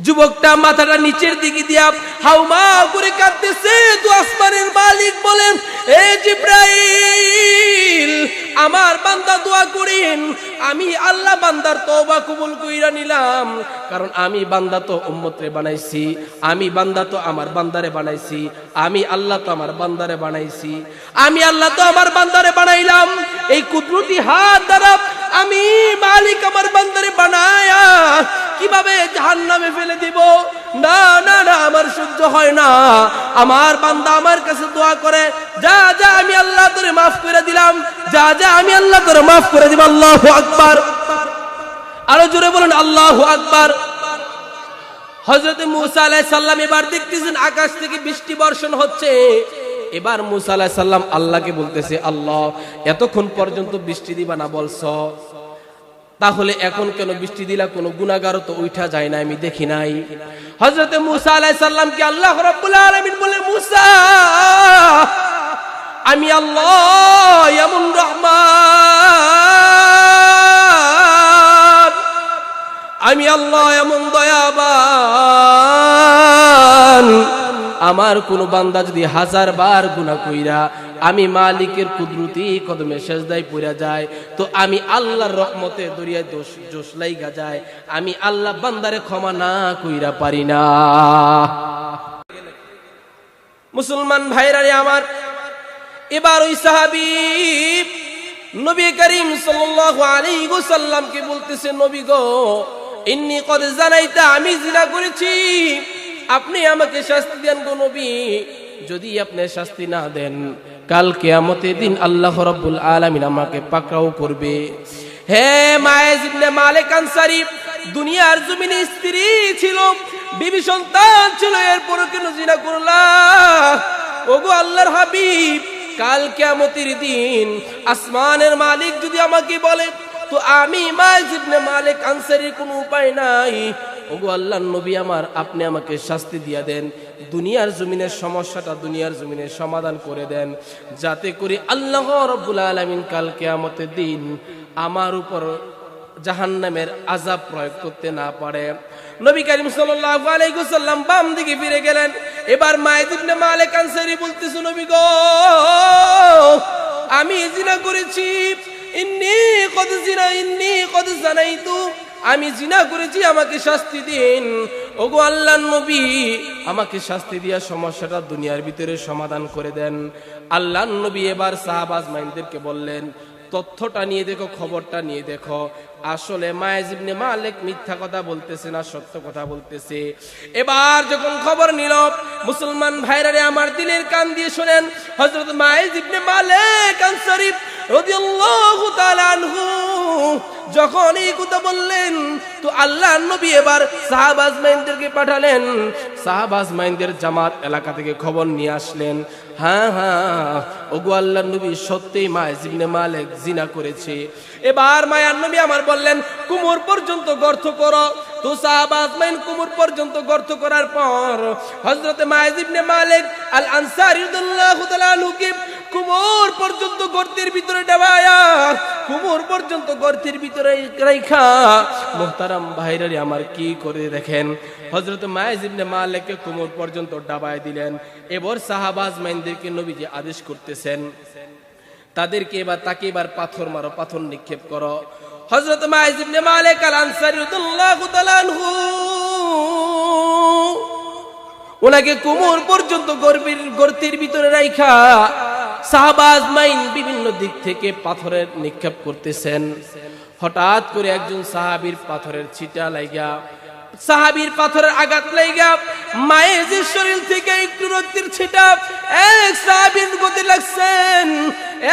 যুবকটা মাথাটা নিচের দিকে দিয়া হাউমা করে কাঁদতেছে। তো আসমানের মালিক বলেন, এ জিবরাইল, আমার বান্দা দোয়া করেন, আমি আল্লাহ বান্দার তওবা কবুল কইরা নিলাম। কারণ আমি বান্দা তো উম্মতরে বানাইছি, আমি বান্দা তো আমার বান্দারে বানাইছি, আমি আল্লাহ তো আমার বান্দারে বানাইছি, আমি আল্লাহ তো আমার বান্দারে বানাইলাম। এই কুদরতি হাত দ্বারা আমি মালিক আমার বান্দারে বানায়া কিভাবে জাহান্নামে ফেলে দিব? না না না, আমার সহ্য হয় না। আমার বান্দা আমার কাছে দোয়া করে, যা যা আমি আল্লাহ তোরে মাফ করে দিলাম, যা যা আমি আল্লাহ তোরে মাফ করে দিব। আল্লাহু আকবার, আরো জোরে বলেন আল্লাহু আকবার। হযরত মূসা আলাইহিস সালাম এবার দেখতেছেন আকাশ থেকে বৃষ্টি বর্ষণ হচ্ছে। এবার মূসা আলাইহিস সালাম আল্লাহকে বলতেছে, আল্লাহ, এতক্ষণ পর্যন্ত বৃষ্টি দিবা না বলছো, তাহলে এখন কেন বৃষ্টি দিলা? কোন গুনাহগার তো উঠা যায় না, আমি দেখি নাই। হযরত মূসা আলাইহিস সালামকে আল্লাহ রাব্বুল আলামিন বলে, মূসা, আমি আল্লাহ এমন রহমান, আমি আল্লাহ এমন দয়াবান, আমার কোন বান্দা যদি 1000 বার গুনাহ কইরা আমি মালিকের কুদরতি কদমে সেজদায় পড়া যায়, তো আমি আল্লাহর রহমতে দরিয়ায় জোশ লাইগা যায়, আমি আল্লাহ বান্দারে ক্ষমা না কইরা পারি না। মুসলমান ভাইরা আমার, এবার ওই সাহাবী নবী করিম সাল্লাল্লাহু আলাইহি ওয়াসাল্লামকে বলতেছে, নবী গো, ইন্নী কদ জানাইতা, আমি জিনা করেছি, আপনি আমাকে শাস্তি দেন গো নবী। যদি আপনি শাস্তি না দেন, কাল কিয়ামতের দিন আল্লাহ রাব্বুল আলামিন আমাকে পাকড়াও করবে। হে মায়েজ ইবনে মালিক আনসারী, দুনিয়ার জমিনে স্ত্রী ছিল, বিবি সন্তান ছিল, এরপর কেন জিনা করলা? ওগো আল্লাহর হাবিব, কাল কিয়ামতের দিন আসমানের মালিক যদি আমাকে বলে, তো আমি মায়েজ ইবনে মালিক আনসারীর কোনো উপায় নাই। ওগো আল্লাহর নবী আমার, আপনি আমাকে শাস্তি দিয়া দেন, দুনিয়ার জমিনের সমস্যাটা দুনিয়ার জমিনের সমাধান করে দেন, যাতে করে আল্লাহ রাব্বুল আলামিন কাল কিয়ামতের দিন আমার উপর জাহান্নামের আযাব প্রয়োগ করতে না পারে। নবী করিম সাল্লাল্লাহু আলাইহি ওয়াসাল্লাম বাম দিকে ফিরে গেলেন। এবার মায়েজ ইবনে মালিক আনসারী বলতেছে, নবী গো, আমি জিনা করেছি, ইন্নী কদ জানাইতু, আমি জিনা করেছি, আমাকে শাস্তি দিন। ওগো আল্লাহর নবী, আমাকে শাস্তি দিয়া সমস্যাটা দুনিয়ার ভিতরে সমাধান করে দেন। আল্লাহর নবী এবার সাহাবা আজমাইনদেরকে বললেন, তথ্যটা নিয়ে দেখো, খবরটা নিয়ে দেখো, আসলে মায়েজ ইবনে মালিক মিথ্যা কথা বলতেছে না সত্য কথা বলতেছে। এবার যখন খবর নিল, মুসলমান ভাইরা আমার দিলের কান দিয়ে শুনেন, হযরত মায়েজ ইবনে মালিক আনসারী রাদিয়াল্লাহু তাআলা আনহু যখন এই কথা বললেন, তো আল্লাহর নবী এবার সাহাবা আজমাইনদেরকে পাঠালেন। সাহাবা আজমাইনদের জামাত এলাকা থেকে খবর নিয়ে আসলেন, হ্যাঁ হ্যাঁ, ওগো আল্লাহর নবী, সত্যিই মায়েজ ইবনে মালিক জিনা করেছে। এবার মায়ার নবী আমার বললেন, কোমর পর্যন্ত গর্ত করো। তো সাহাবা আজমাইন কোমর পর্যন্ত গর্ত করার পর হযরত মায়েজ ইবনে মালিক আল আনসারী রাদিয়াল্লাহু তাআলা আনহুকে কোমর পর্যন্ত গর্তের ভিতরে ডাবায়া, কোমর পর্যন্ত গর্তের ভিতরে রাইখা, মুহতারাম ভাইরা আমার কি করে দেখেন, হযরত মায়েজ ইবনে মালিককে কোমর পর্যন্ত ডাবায় দিলেন। এবার সাহাবা আজমাইনদেরকে নবীজি আদেশ করতেছেন, তাদেরকে তাকে এবার পাথর মারো, পাথর নিক্ষেপ করো। হযরত মায়েজ ইবনে মালিক আল আনসারী রাদিয়াল্লাহু তাআলা আনহু ওনাকে কোমর পর্যন্ত গর্তের ভিতরে রাইখা সাহাবা আজমাইন বিভিন্ন দিক থেকে পাথরের নিক্ষেপ করতেছেন। হঠাৎ করে একজন সাহাবীর পাথরের ছিটা লাগা, সাহাবীর পাথরের আঘাত লাগা মায়েজের শরীর থেকে একটু রক্তের ছিটা এক সাহাবীর গতি লাগছেন,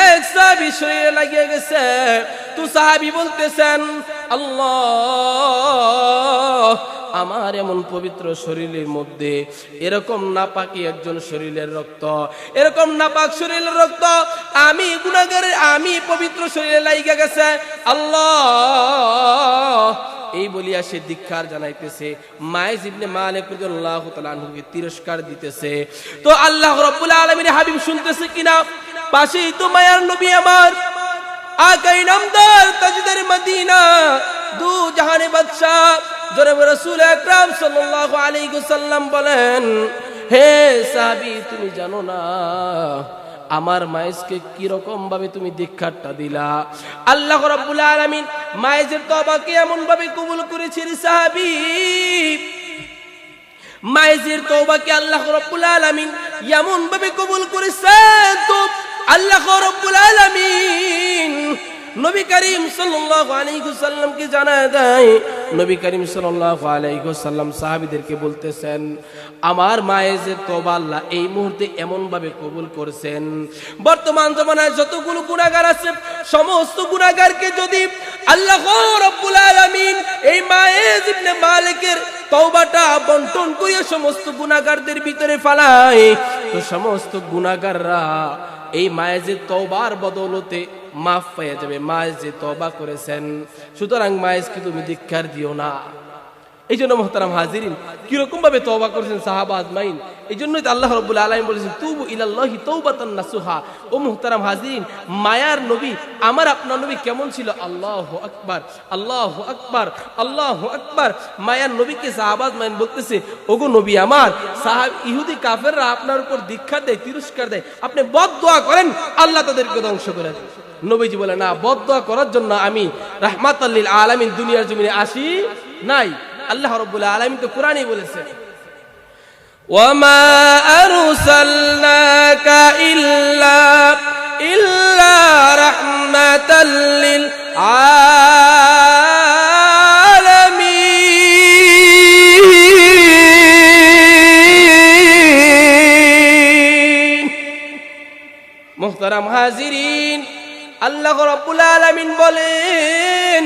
এক সাহাবীর শরীরে লাগিয়ে গেছে। তো সাহাবী বলতেছেন, আল্লাহ, আমার এমন পবিত্র শরীরের মধ্যে এরকম নাপাকি একজন শরীরের রক্ত, এরকম নাপাক শরীরের রক্ত আমি গুনাহগারের, আমি পবিত্র শরীরে লাইগা গেছে। আল্লাহ, এই বলিয়া সে ধিক্কার জানাইতেছে, মায়েজ ইবনে মালিক রাদিয়াল্লাহু তাআলা আনহুকে তিরস্কার দিতেছে। তো আল্লাহ রাব্বুল আলামিনের হাবিব শুনতেছে কিনা, পাশেই তো মায়ার নবী আমার আকাই নামদার তাজদার মদিনা, দু জাহানে বাদশা জনাবে রাসূল আকরাম সাল্লাল্লাহু আলাইহি ওয়াসাল্লাম বলেন, হে সাহাবী, তুমি জানো না আমার মায়েজকে কি রকম ভাবে তুমি দীক্ষাটা দিলা? আল্লাহ রাব্বুল আলামিন মায়েজের তওবাকে এমন ভাবে কবুল করেছেন সাহাবী, মায়েজের তওবাকে আল্লাহ রাব্বুল আলামিন এমন ভাবে কবুল করেছেন, তো আল্লাহ রাব্বুল আলামিন নবী করিম সাল্লাল্লাহু আলাইহি ওয়াসাল্লামকে জানায় দেয়। নবী করিম সাল্লাল্লাহু আলাইহি ওয়াসাল্লাম সাহাবীদেরকে বলতেছেন, আমার মায়েজের তওবা আল্লাহ এই মুহূর্তে এমন ভাবে কবুল করেছেন, বর্তমান জমানায় যতগুলো গুনাহগার আছে সমস্ত গুনাহগারকে যদি আল্লাহ রাব্বুল আলামিন এই মায়েজ ইবনে মালিকের তওবাটা বন্টন করে সমস্ত গুনাহগারদের ভিতরে ফালায়, তো সমস্ত গুনাহগাররা এই মায়েজের তওবার বদৌলতে মাফ পেয়ে যাবে। মায়েজ যে তওবা করেছেন, সুতরাং মায়েজকে তুমি ধিক্কার দিও না। এই জন্য মুহতারাম হাজিরিন, কিরকম ভাবে তওবা করেছেন সাহাবা আজমাইন, এই জন্যই তো আল্লাহ রাব্বুল আলামিন বলেছেন তুবু ইলাল্লাহি তাওবাতান নাসুহা। ও মুহতারাম হাজিরিন, মায়ার নবী আমার আপনার নবী কেমন ছিল? আল্লাহু আকবার, আল্লাহু আকবার, আল্লাহু আকবার। মায়ার নবীকে সাহাবা আজমাইন বলতেছে, ওগো নবী আমার, ইহুদি কাফেররা আপনার উপর দীক্ষা দেয়, তিরস্কার দেয়, আপনি বদদুয়া করেন আল্লাহ তাদেরকে ধ্বংস করে দেয়। নবীজি বলে, না, বদদুয়া করার জন্য আমি রাহমাতাল লিল আলামিন দুনিয়ার জমিনে আসি নাই। আল্লাহ রাব্বুল আলামিন তো কোরআনেই বলেছেন, ওয়ামা আরসালনাকা ইল্লা রাহমাতাল লিল আলামিন। মুহতারাম হাজিরিন, আল্লাহ রাব্বুল আলামিন বলেন,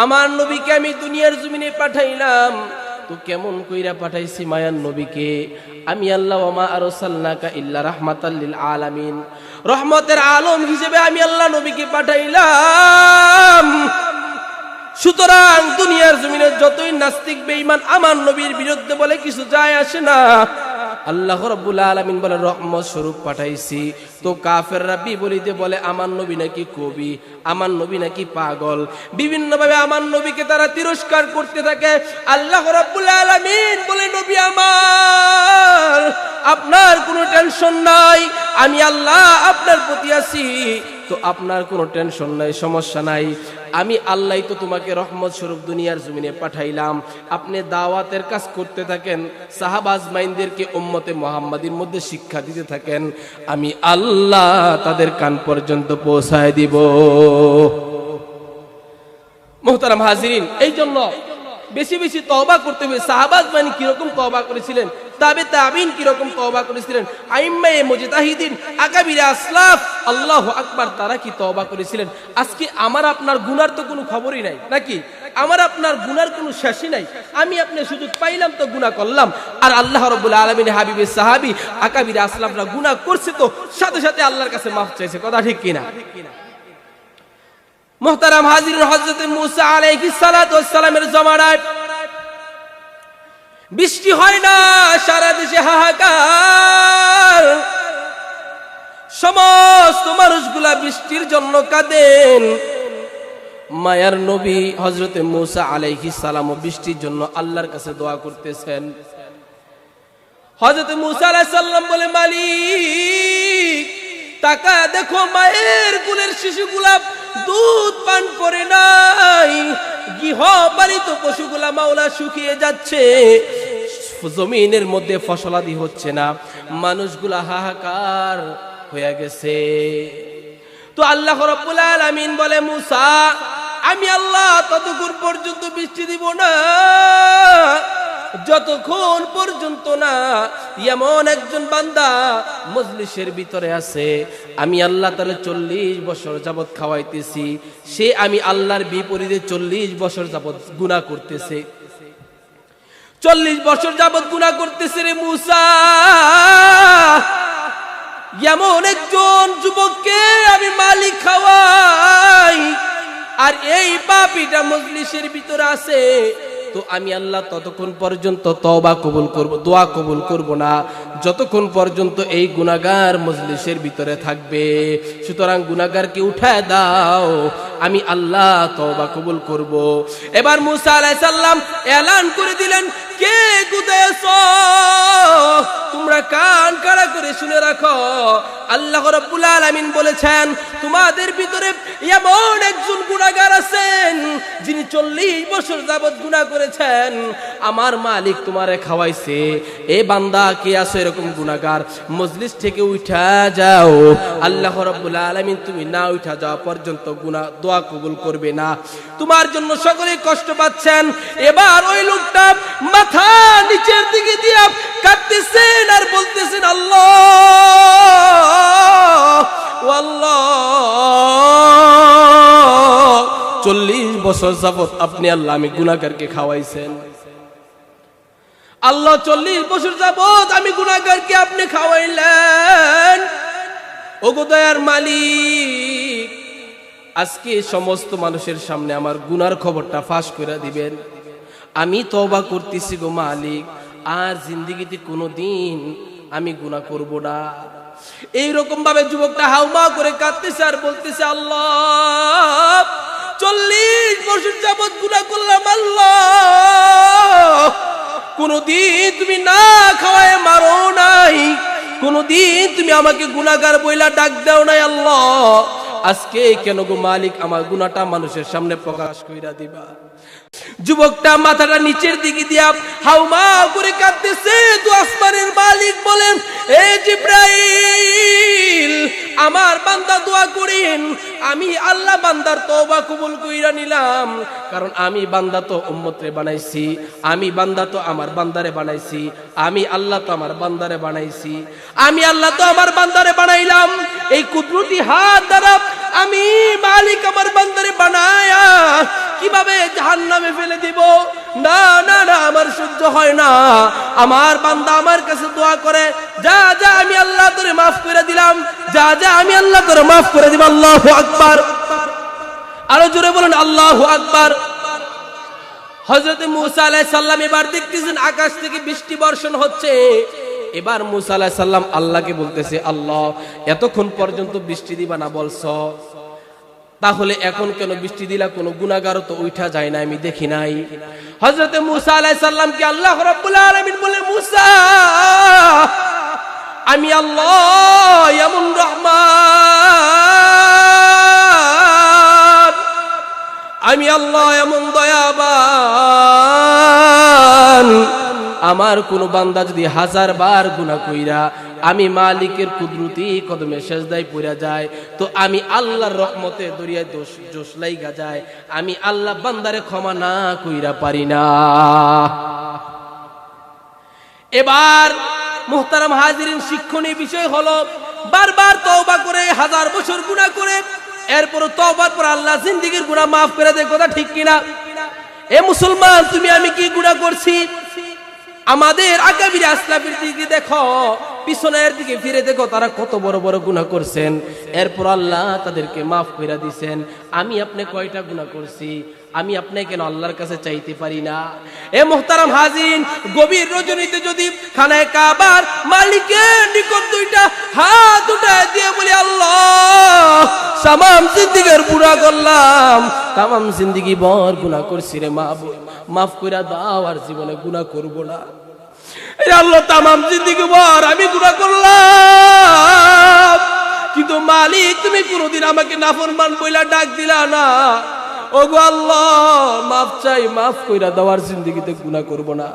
আমার নবীকে আমি দুনিয়ার জমিনে পাঠাইলাম, তো কেমন কইরা পাঠাইছি মায়ার নবীকে আমি আল্লাহ, ওয়া মা আরসালনাকা ইল্লা রাহমাতাল লিল আলামিন, রহমতের আলম হিসেবে আমি আল্লাহ নবীকে পাঠাইলাম। সুতরাং দুনিয়ার জমিনে যতই নাস্তিক বেঈমান আমার নবীর বিরুদ্ধে বলে কিছু যায় আসে না। আল্লাহ রাব্বুল আলামিন বলে রহমত স্বরূপ পাঠাইছি। তো কাফেররা বিপরীতে বলে আমার নবী নাকি কবি, আমার নবী নাকি পাগল, বিভিন্ন ভাবে আমার নবীকে তারা তিরস্কার করতে থাকে। আল্লাহ রাব্বুল আলামিন বলে, নবী আমার, আপনার কোনো টেনশন নাই, আমি আল্লাহ আপনার প্রতি আছি, তো আপনার কোনো টেনশন নাই, সমস্যা নাই। আমি আল্লাহ তো তোমাকে রহমত স্বরূপ দুনিয়ার জমিনে পাঠাইলাম, আপনি দাওয়াতের কাজ করতে থাকেন, সাহাবা আজমাইনদেরকে উম্মতে মুহাম্মাদির মধ্যে শিক্ষা দিতে থাকেন, আমি আল্লাহ তাদের কান পর্যন্ত পৌঁছায় দিব। মুহতারাম হাজিরিন, এই জন্য বেশি বেশি তওবা করতে হবে। সাহাবা আজমাইন কিরকম তওবা করেছিলেন, তাবে তাবিন কিরকম তওবা করেছিলেন, আইম্মায়ে মুজতাহিদিন, আকাবিরে আসলাফ, আল্লাহু আকবার, তারা কি তওবা করেছিলেন। আজকে আমার আপনার গুনার তো কোনো খবরই নাই, নাকি? আমার আপনার গুনার কোনো শেষই নাই। আমি আপনি সুযোগ পাইলাম তো গুনাহ করলাম, আর আল্লাহ রাব্বুল আলামিন হাবিবের সাহাবী আকাবিরে আসলাফরা গুনাহ করছে তো সাথে সাথে আল্লাহর কাছে মাফ চাইছে। কথা ঠিক কিনা? মুহতারাম হাজিরিন, হযরত মূসা আলাইহিস সালাতু ওয়াস সালামের জামানায় বৃষ্টি হয় না, সারা দেশে হাহাকার, সমস্ত মানুষগুলা বৃষ্টির জন্য কাঁদেন। মায়ার নবী হযরত মূসা আলাইহিস সালাম বৃষ্টির জন্য আল্লাহর কাছে দোয়া করতেছেন। হযরত মূসা আলাইহিস সালাম বলে, মালিক, তাকা দেখো, মায়ের কোলের শিশুগুলা দুধ পান করে নাই, গৃহপালিত পশুগুলা মাওলা শুকিয়ে যাচ্ছে, জমিনের মধ্যে ফসলাদি হচ্ছে না, মানুষগুলা হাহাকার হয়ে গেছে। তো আল্লাহ রাব্বুল আলামিন বলে, মূসা, আমি আল্লাহ ততক্ষণ পর্যন্ত বৃষ্টি দিব না যতক্ষণ পর্যন্ত না এমন একজন বান্দা মজলিসের ভিতরে আছে, আমি আল্লাহ তাআলা 40 বছর যাবত খাওয়াইতেছি, সে আমি আল্লাহর বিপরীতে 40 বছর যাবত গুনাহ করতেছে, 40 বছর যাবত গুনাহ করতেছে রে মূসা। এমন একজন যুবককে আমি মালিক খাওয়াই, আর এই পাপীটা মজলিসের ভিতরে আছে, তো আমি আল্লাহ ততক্ষণ পর্যন্ত তওবা কবুল করব, দোয়া কবুল করব না যতক্ষণ পর্যন্ত এই গুনাহগার মজলিসের ভিতরে থাকবে। সুতরাং গুনাহগারকে উঠায় দাও, আমি আল্লাহ তওবা কবুল করব। এবার মুসা আলাইহিস সালাম এলান করে দিলেন, কে কোথায় আছো? তোমরা কান খাড়া করে শুনে রাখো, আল্লাহ রাব্বুল আলামিন বলেছেন তোমাদের ভিতরে এমন একজন গুনাহগার আছেন যিনি 40 বছর যাবত গুনাহ করেছেন, আমার মালিক তোমারে খাওয়াইছে। এ বান্দা কে আছো এরকম গুনাহগার? মজলিস থেকে উঠা যাও, আল্লাহ রাব্বুল আলামিন তুমি না উঠা যাওয়া পর্যন্ত দোয়া কবুল করবে না। তোমার জন্য সকলে কষ্ট পাচ্ছেন। এবার ওই লোকটা মাথা নিচের দিকে দিয়া কাঁদতেছেন আর বলতেছেন, আল্লাহ আল্লাহ, 40 বছর যাবত আপনি আল্লাহ আমি গুনাহগারকে খাওয়াইছেন। আল্লাহ 40 বছর যাবত আমি গুনাহগারকে আপনি খাওয়াইলেন। ওগো দয়ার মালিক, আজকে সমস্ত মানুষের সামনে আমার গুনার খবরটা ফাঁস করে দিবেন। আমি তওবা করতেছি গো মালিক, আর জিন্দেগিতে কোনোদিন আমি গুনাহ করব না। এইরকম ভাবে যুবকটা হাউমা করে কাঁদতেছে আর বলতেছে, আল্লাহ 40 বছর যাবত গুনাহ করলাম, আল্লাহ কোনদিন তুমি না খাওয়ায় মারো নাই, কোনদিন তুমি আমাকে গুনাহগার বইলা ডাক দাও নাই। আল্লাহ আজকে কেন গো মালিক আমার গুনাহটা মানুষের সামনে প্রকাশ কইরা দিবা? যুবকটা মাথাটা নিচের দিকে দিয়া হাউমা করে কাঁদতেছে। তো আসমানের মালিক বলেন, এ জিবরাইল, আমার বান্দা দোয়া করেন, আমি আল্লাহ বান্দার তওবা কবুল কইরা নিলাম। কারণ আমি বান্দা তো উম্মতরে বানাইছি, আমি বান্দা তো আমার বান্দারে বানাইছি, আমি আল্লাহ তো আমার বান্দারে বানাইছি, আমি আল্লাহ তো আমার বান্দারে বানাইলাম। এই কুদরতি হাত দ্বারা আমি মালিক আমার বান্দারে বানায়া কিভাবে জাহান্নামে ফেলে দিব? না না না, আমার সহ্য হয় না। আমার বান্দা আমার কাছে দোয়া করে, যা যা আমি আল্লাহ তোরে মাফ করে দিলাম, যা যা আমি আল্লাহ তোরে মাফ করে দিব। আল্লাহু আকবার, আরো জোরে বলেন আল্লাহু আকবার। হযরত মুসা আলাইহিস সালাম এবার দেখতেছেন আকাশ থেকে বৃষ্টি বর্ষণ হচ্ছে। এবার মুসা আলাইহিস সালাম আল্লাহকে বলতেছে, আল্লাহ এতক্ষণ পর্যন্ত বৃষ্টি দিবা না বলছো, তাহলে এখন কেন বৃষ্টি দিলা? কোনো গুনাহগার তো উঠা যায় না, আমি দেখি নাই। হযরত মুসা আলাইহিস সালামকে আল্লাহ রাব্বুল আলামিন বলে, মুসা আমি আল্লাহ এমন রহমান, আমি আল্লাহ এমন দয়াবান, আমার কোন বান্দা যদি 1000 বার গুনাহ কইরা আমি মালিকের কুদরতি কদমে সেজদায় পড়া যায়, তো আমি আল্লাহর রহমতে দরিয়ায় জোশ লাইগা যায়, আমি আল্লাহ বান্দারে ক্ষমা না কইরা পারি না। এবার মুহতারাম হাজিরিন, শিক্ষণীয় বিষয় হলো, বারবার তওবা করে 1000 বছর গুনাহ করে এরপর তওবার পর আল্লাহ জিন্দেগীর গুনাহ মাফ করে দেয়, কথা ঠিক কিনা? এ মুসলমান, তুমি আমি কি গুনাহ করছি? আমাদের আকাবির আসলাফের দিকে দেখো, পিছনের দিকে ফিরে দেখো, তারা কত বড় বড় গুনাহ করছেন, এরপর আল্লাহ তাদেরকে মাফ করে দিয়েছেন। আমি আপনি কয়টা গুনাহ করছি? আমি আপনি কেন আল্লাহর কাছে চাইতে পারি না? এ মুহতারাম হাজিরিন, গভীর রজনীতে যদি খানায়ে কাবার মালিকের নিকট দুইটা হাত উঠায় দিয়ে বলি, আল্লাহ তামাম জিন্দেগির গুনাহ করলাম, তামাম জিন্দেগি ভর গুনাহ করছি রে, মাফ কইরা দাও, আর জীবনে গুনাহ করব না। এই আল্লাহ তামাম জিন্দেগি ভর আমি গুনাহ করলাম, কিন্তু মালিক তুমি কোনোদিন আমাকে নাফরমান বইলা ডাক দিলা না। ওগো আল্লাহ মাফ চাই, মাফ কইরা দেওয়ার জিন্দেগিতে গুনাহ করব না।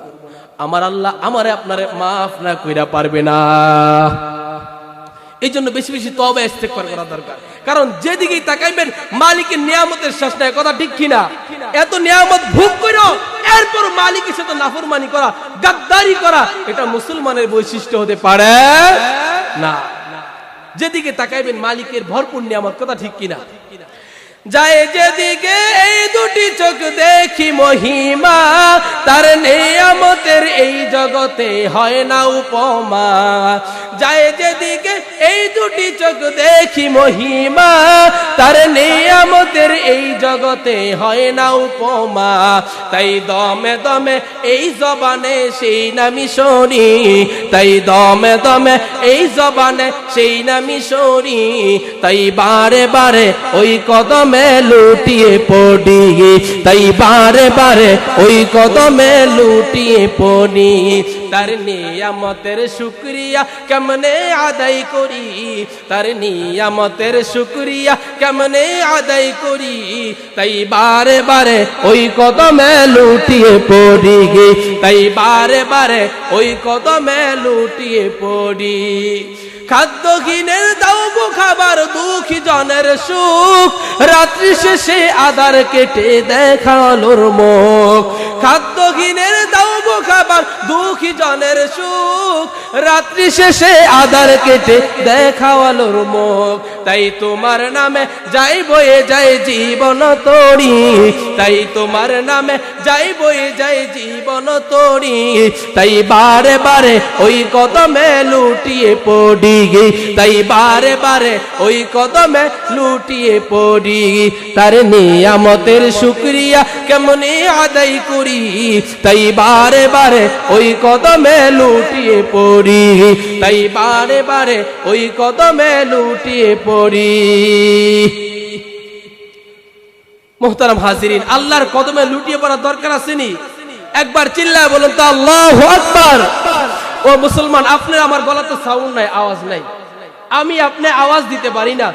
আমার আল্লাহ আমারে আপনারে মাফ না কইরা পারবে না। এই জন্য বেশি বেশি তওবা ইস্তেগফার করা দরকার। কারণ যেদিকেই তাকাইবেন মালিকের নিয়ামতের শেষ নাই, কথা ঠিক কিনা? এত নিয়ামত ভোগ করো, এরপর মালিকের সাথে নাফরমানি করা, গাদ্দারি করা, এটা মুসলমানের বৈশিষ্ট্য হতে পারে না। যেদিকে তাকাইবেন মালিকের ভরপুর নিয়ামত, কথা ঠিক কিনা? যায় যেদিকে এই দুটি চোখ দেখি মহিমা, তার নেই নিয়ামতের এই জগতে হয় না উপমা, যায় যেদিকে এই দুটি চোখ দেখি মহিমা, তার নিয়ামতের এই জগতে হয় না উপমা। তাই দমে দমে এই জবানে সেই নামি শুনি, তাই দমে দমে এই জবানে সেই নামি শুনি, তাই বারে বারে ওই কদমে লুটিয়ে পড়ি, তাই বারে বারে ওই কদমে লুটিয়ে পড়ি। তার নিয়ামতের শুকরিয়া কেমনে আদায় করি, তার নিয়ামতের শুকরিয়া কেমনে আদায় করি, তাই বারে বারে ওই কদমে লুটিয়ে পড়ি, তাই বারে বারে ওই কদমে লুটিয়ে পড়ি। খাদ্যহীনের দাও গো খাবার, দুঃখী জনের সুখ, রাত্রি শেষে আদার কেটে দেখালোর মুখ। খাদ্যহীনের দাও গো খাবার, দুঃখী জনের সুখ, রাত্রি শেষে আদার কেটে দেখালোর মুখ। তাই তোমার নামে যাই বয়ে যায় জীবন তরি, তাই তোমার নামে যাই বয়ে যায় জীবন তরি, তাই বারে বারে ওই কদমে লুটিয়ে পড়ি, তাই বারে বারে ওই কদমে লুটিয়ে পড়ি। তার নিয়ামতের শুকরিয়া কেমনে আদায় করি, তাই বারে বারে ওই কদমে লুটিয়ে পড়ি, তাই বারে বারে ওই কদমে লুটিয়ে পড়ি। মুহতারাম হাজিরিন, আল্লাহর কদমে লুটিয়ে পড়ার দরকার আসেনি? একবার চিল্লায় বলুন তো আল্লাহু আকবার। ও মুসলমান, আপনার আমার গলাতে সাউন্ড নাই, আওয়াজ নাই, আমি আপনি আওয়াজ দিতে পারি না।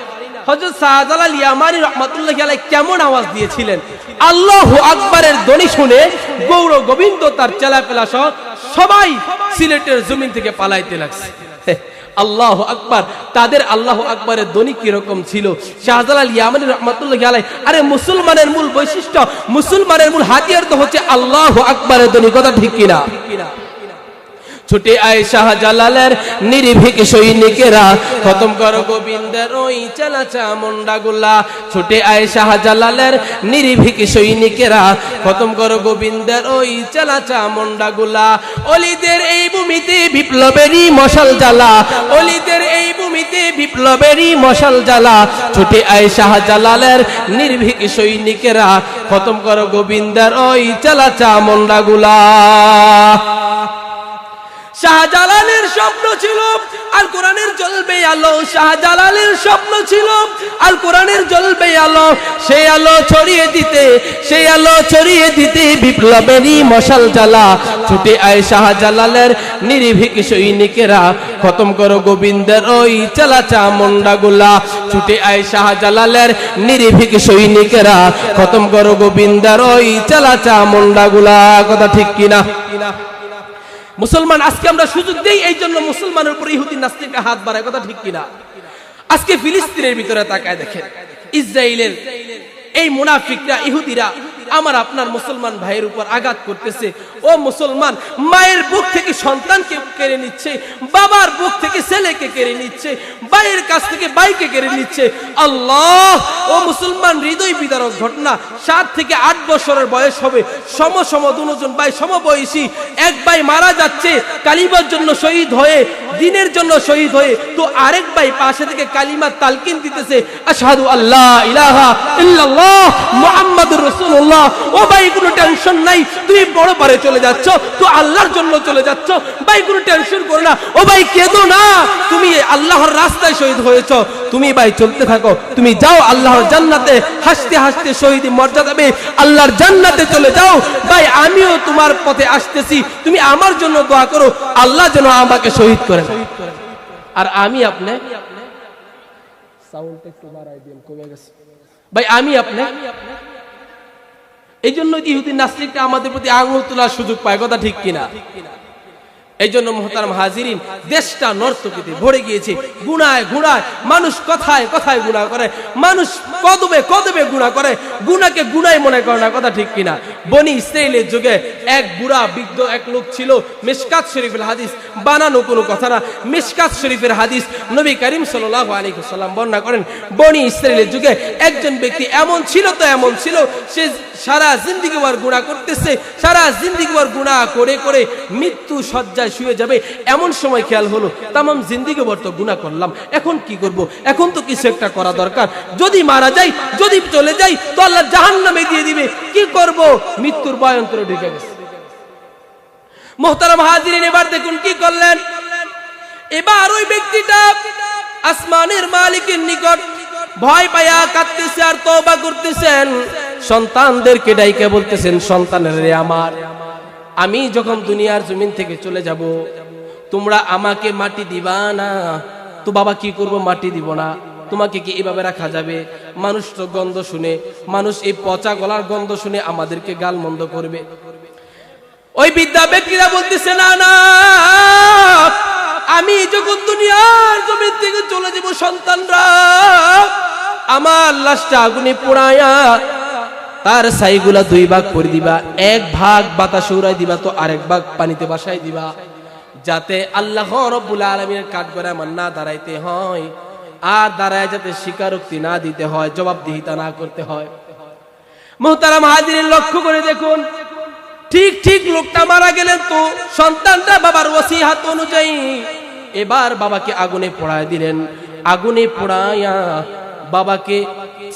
হযরত শাহজালাল ইয়ামানী রাহমাতুল্লাহি আলাইহি কেমন আওয়াজ দিয়েছিলেন? আল্লাহু আকবারের ধ্বনি শুনে গৌর গোবিন্দ তার চেলাপেলা সহ সবাই সিলেটের জমিন থেকে পালাইতে লাগছে। আল্লাহু আকবার। তাদের আল্লাহু আকবারের ধ্বনি কিরকম ছিল? শাহজালাল ইয়ামানী রাহমাতুল্লাহি আলাইহি, আরে মুসলমানের মূল বৈশিষ্ট্য, মুসলমানের মূল হাতিয়ার তো হচ্ছে আল্লাহু আকবারের ধ্বনি, কথা ঠিক কিনা? ছুটে আয় শাহজালালের নির্ভীক সৈনিকেরা, খতম করো গোবিন্দের ওই চালাচা মুন্ডাগুলা। ছুটে আয় শাহজালালের নির্ভীক সৈনিকেরা, খতম করো গোবিন্দের ওই চালাচা মুন্ডাগুলা। অলিদের এই ভূমিতে বিপ্লবেরই মশাল জ্বালা, অলিদের এই ভূমিতে বিপ্লবেরই মশাল জ্বালা। ছুটে আয় শাহজালালের নির্ভীক সৈনিকেরা, খতম করো গোবিন্দের ওই চালাচা মুন্ডাগুলা। শাহজালালের স্বপ্ন ছিল আল কোরআনের জ্বলবে আলো, শাহজালালের স্বপ্ন ছিল আল কোরআনের জ্বলবে আলো। সেই আলো ছড়িয়ে দিতে, সেই আলো ছড়িয়ে দিতে বিপ্লবেরই মশাল জ্বালা। ছুটে আয় শাহজালালের নির্ভীক সৈনিকেরা, খতম করো গোবিন্দের ওই চালাচা মুন্ডাগুলা। ছুটে আয় শাহজালালের নির্ভীক সৈনিকেরা, খতম করো গোবিন্দের ওই চালাচা মুন্ডাগুলা, কথা ঠিক কিনা? মুসলমান, আজকে আমরা সুযোগ দেই, এই জন্য মুসলমানের উপর ইহুদি নাস্তিকরা হাত বাড়ায়, কথা ঠিক কিনা? আজকে ফিলিস্তিনের ভিতরে তাকায় দেখেন, ইসরায়েলের এই মুনাফিকরা, ইহুদিরা আমার আপনার মুসলমান ভাইয়ের উপর আঘাত করতেছে। ও মুসলমান, মায়ের বুক থেকে সন্তানকে কেড়ে নিচ্ছে, বাবার বুক থেকে ছেলেকে কেড়ে নিচ্ছে, ভাইয়ের কাছ থেকে ভাইকে কেড়ে নিচ্ছে। আল্লাহ! ও মুসলমান, হৃদয় বিদারক ঘটনা। 7 থেকে 8 বছরের বয়স হবে, সম দুজন ভাই সমবয়সী, এক ভাই মারা যাচ্ছে কালিমার জন্য শহীদ হয়ে, দ্বীনের জন্য শহীদ হয়ে, তো আরেক ভাই পাশে থেকে কালিমার তালকিন দিতেছে, আশহাদু আল্লাহ ইলাহা ইল্লাল্লাহ মুহাম্মাদুর রাসূলুল্লাহ। ও ভাই, কোনো টেনশন নাই, তুমি বড় পারে চলে যাচ্ছ, তো আল্লাহর জন্য চলে যাচ্ছ, ভাই কোনো টেনশন করো না। ও ভাই, কেঁদো না, তুমি আল্লাহর রাস্তায় শহীদ হয়েছ, তুমি ভাই চলতে থাকো, তুমি যাও আল্লাহর জান্নাতে, হাসতে হাসতে শহীদি মর্যাদা পেয়ে আল্লাহর জান্নাতে চলে যাও। ভাই, আমিও তোমার পথে আসতেছি, তুমি আমার জন্য দোয়া করো, আল্লাহ যেন আমাকে শহীদ করেন। আর আমি আপনি সাউন্ড একটু বাড়াই দিন, কমে গেছে ভাই, আমি আপনি এই জন্য ইহুদি নাস্তিকরা আমাদের প্রতি আঙুল তোলার সুযোগ পায়, কথা ঠিক কিনা? এই জন্য মুহতারাম হাজিরিন, দেশটা নর্তকীতে ভরে গিয়েছে। গুনায় গুনায় মানুষ কথায় কথায় গুনাহ করে, মানুষ কদবে কদবে গুনাহ করে, গুনাহকে গুনাই মনে করে না। কথা ঠিক কিনা? বনি ইসরাইলের যুগে এক বুড়া বৃদ্ধ এক লোক ছিল। মিশকাত শরীফের হাদিস, বানানো কোনো কথা না, মিশকাত শরীফের হাদিস। নবী করিম সাল্লাল্লাহু আলাইহি ওয়াসাল্লাম বর্ণনা করেন, বনি ইসরাইলের যুগে একজন ব্যক্তি এমন ছিল তো এমন ছিল, সে সারা জিন্দেগি ভর গুনাহ করতেছে, সারা জিন্দেগি ভর গুনাহ করে করে মৃত্যু শয্যায় শুয়ে যাবে। এমন সময় খেয়াল হলো, তামাম জিন্দেগি ভর তো গুনাহ করলাম, এখন কি করব? এখন তো কিছু একটা করা দরকার। যদি মারা যাই, যদি চলে যাই, তো আল্লাহ জাহান্নামে দিয়ে দিবে। কি করব? মৃত্যুর ভয়ন্তরে ঢুকে গেছে। মুহতারাম হাজিরিন, এবার দেখুন কি করলেন। এবার ওই ব্যক্তিটা আসমানের মালিকের নিকট ভয় পায়া কাঁদতেছে আর তওবা করতেছেন। সন্তানদেরকে ডাইকে বলতেছেন, সন্তানেরা আমার, আমি যখন দুনিয়ার জমিন থেকে চলে যাব, তোমরা আমাকে মাটি দিবা না। তো বাবা কি করব? মাটি দিব না। তোমাকে কি এভাবে রাখা যাবে? মানুষ তো গন্ধ শুনে, মানুষ এই পচা গলার গন্ধ শুনে আমাদেরকে গালমন্দ করবে। ওই বিদ্যা ব্যক্তিরা বলতেছে, না না, আমি যখন দুনিয়ার জমিন থেকে চলে যাব, সন্তানরা আমার লাশটা আগুনে পোড়ায়া তার ছাইগুলা দুই ভাগ করে দিবা, এক ভাগ বাতাসে উড়াই দিবা, তো আরেক ভাগ পানিতে ভাসাই দিবা, যাতে আল্লাহ রাব্বুল আলামিনের কাঠগড়ায় আমার না দাঁড়াইতে হয়, আর দাঁড়ায় যাতে স্বীকারোক্তি না দিতে হয়, জবাবদিহিতা না করতে হয়। মুহতারাম হাজিরিন, লক্ষ্য করে দেখুন, ঠিক ঠিক লোকটা মারা গেলেন, তো সন্তানটা বাবার ওসিয়ত অনুযায়ী এবার বাবাকে আগুনে পোড়ায় দিলেন। আগুনে পোড়ায়া বাবাকে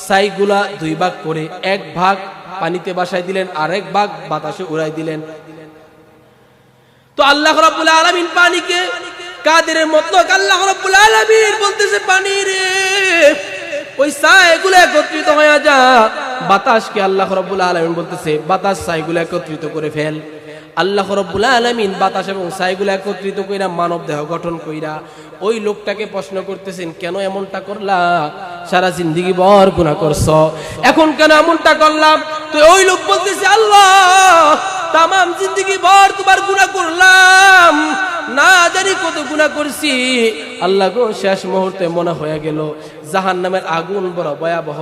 ছাইগুলা দুই ভাগ করে এক ভাগ পানিতে ভাসাই দিলেন, আরেক ভাগ বাতাসে উড়াই দিলেন। তো আল্লাহ রাব্বুল আলামিন পানিকে কাদেরের মতলব আল্লাহ রাব্বুল আলামিন বলতেছে, পানি রে, ওই ছাইগুলো একত্রিত হয়ে যা। বাতাসকে আল্লাহ রাব্বুল আলামিন বলতেছে, বাতাস ছাইগুলো একত্রিত করে ফেল। আল্লাহ রাব্বুল আলামিন বাতাস এবং ছাইগুলো একত্রিত কইরা মানব দেহ গঠন কইরা ওই লোকটাকে প্রশ্ন করতেছেন, কেন এমনটা করলা? সারা জিন্দেগি ভর গুনাহ করছো, এখন কেন এমনটা করলাম? তো ওই লোক বলতেছে, আল্লাহ, তামাম জিন্দেগি ভর তোমার গুনাহ করলাম, না জানি কত গুনাহ করছি। আল্লাহ গো, শেষ মুহূর্তে মনে হয়ে গেল জাহান্নামের আগুন বড় ভয়াবহ,